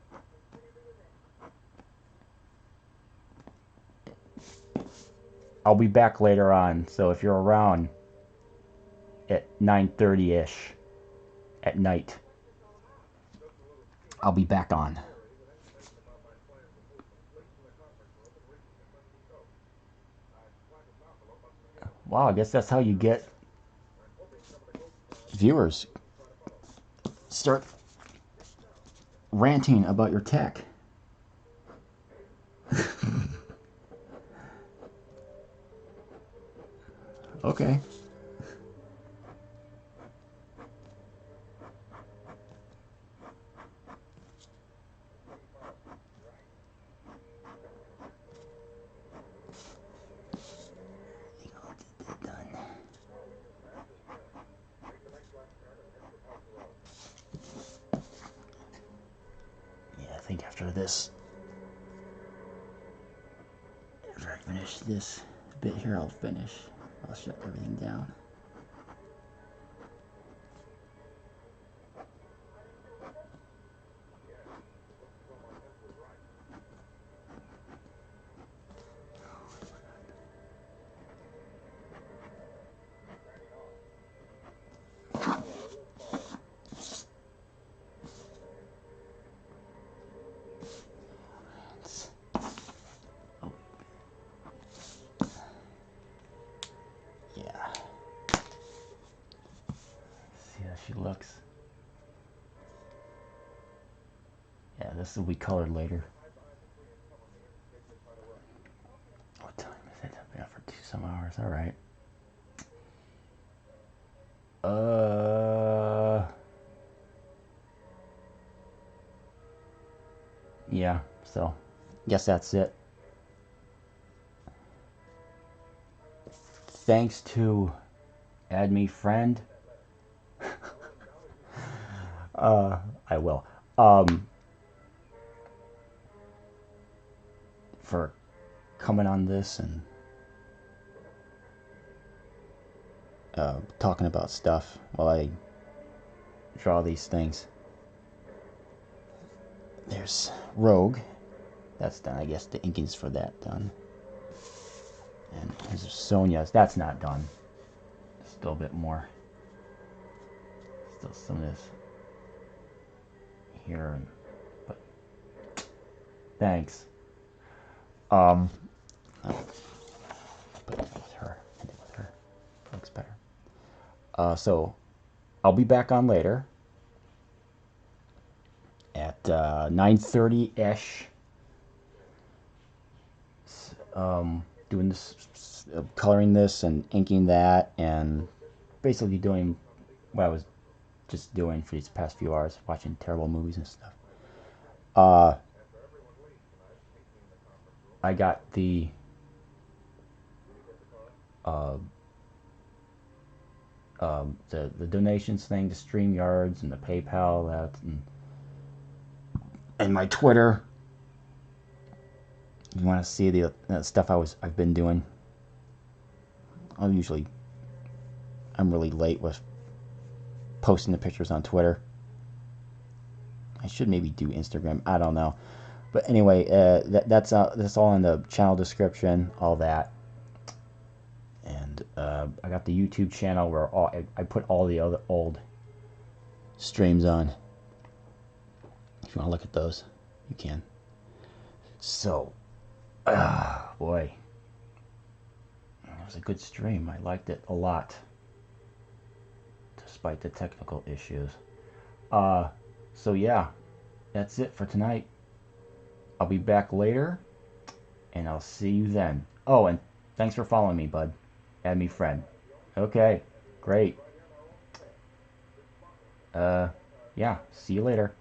Speaker 1: I'll be back later on, so if you're around at 9:30ish at night, I'll be back on. Wow, I guess that's how you get viewers. Start ranting about your tech. Okay. after this, after I finish this bit here, I'll shut everything down. She looks. Yeah, this will be colored later. What time is it? I've been up for 2 some hours. All right. Yeah, so guess that's it. Thanks to Add Me Friend. I will. For coming on this and talking about stuff while I draw these things. There's Rogue. That's done. I guess the inking's for that done. And there's Sonia's. That's not done. Still a bit more. Still some of this here, but thanks. Put it with her. With her looks better. So I'll be back on later at 9:30 ish. Doing this, coloring this and inking that, and basically doing what I was just doing for these past few hours, watching terrible movies and stuff. I got the donations thing, the StreamYards and the PayPal, that, and my Twitter. You want to see the stuff I've been doing? I'm really late with posting the pictures on Twitter. I should maybe do Instagram. I don't know. But anyway, that's all in the channel description, all that. And I got the YouTube channel where I put all the other old streams on. If you want to look at those, you can. So, boy, it was a good stream. I liked it a lot, despite the technical issues. So yeah, that's it for tonight. I'll be back later, and I'll see you then. Oh, and thanks for following me, bud. Add me friend. Okay, great. Yeah, see you later.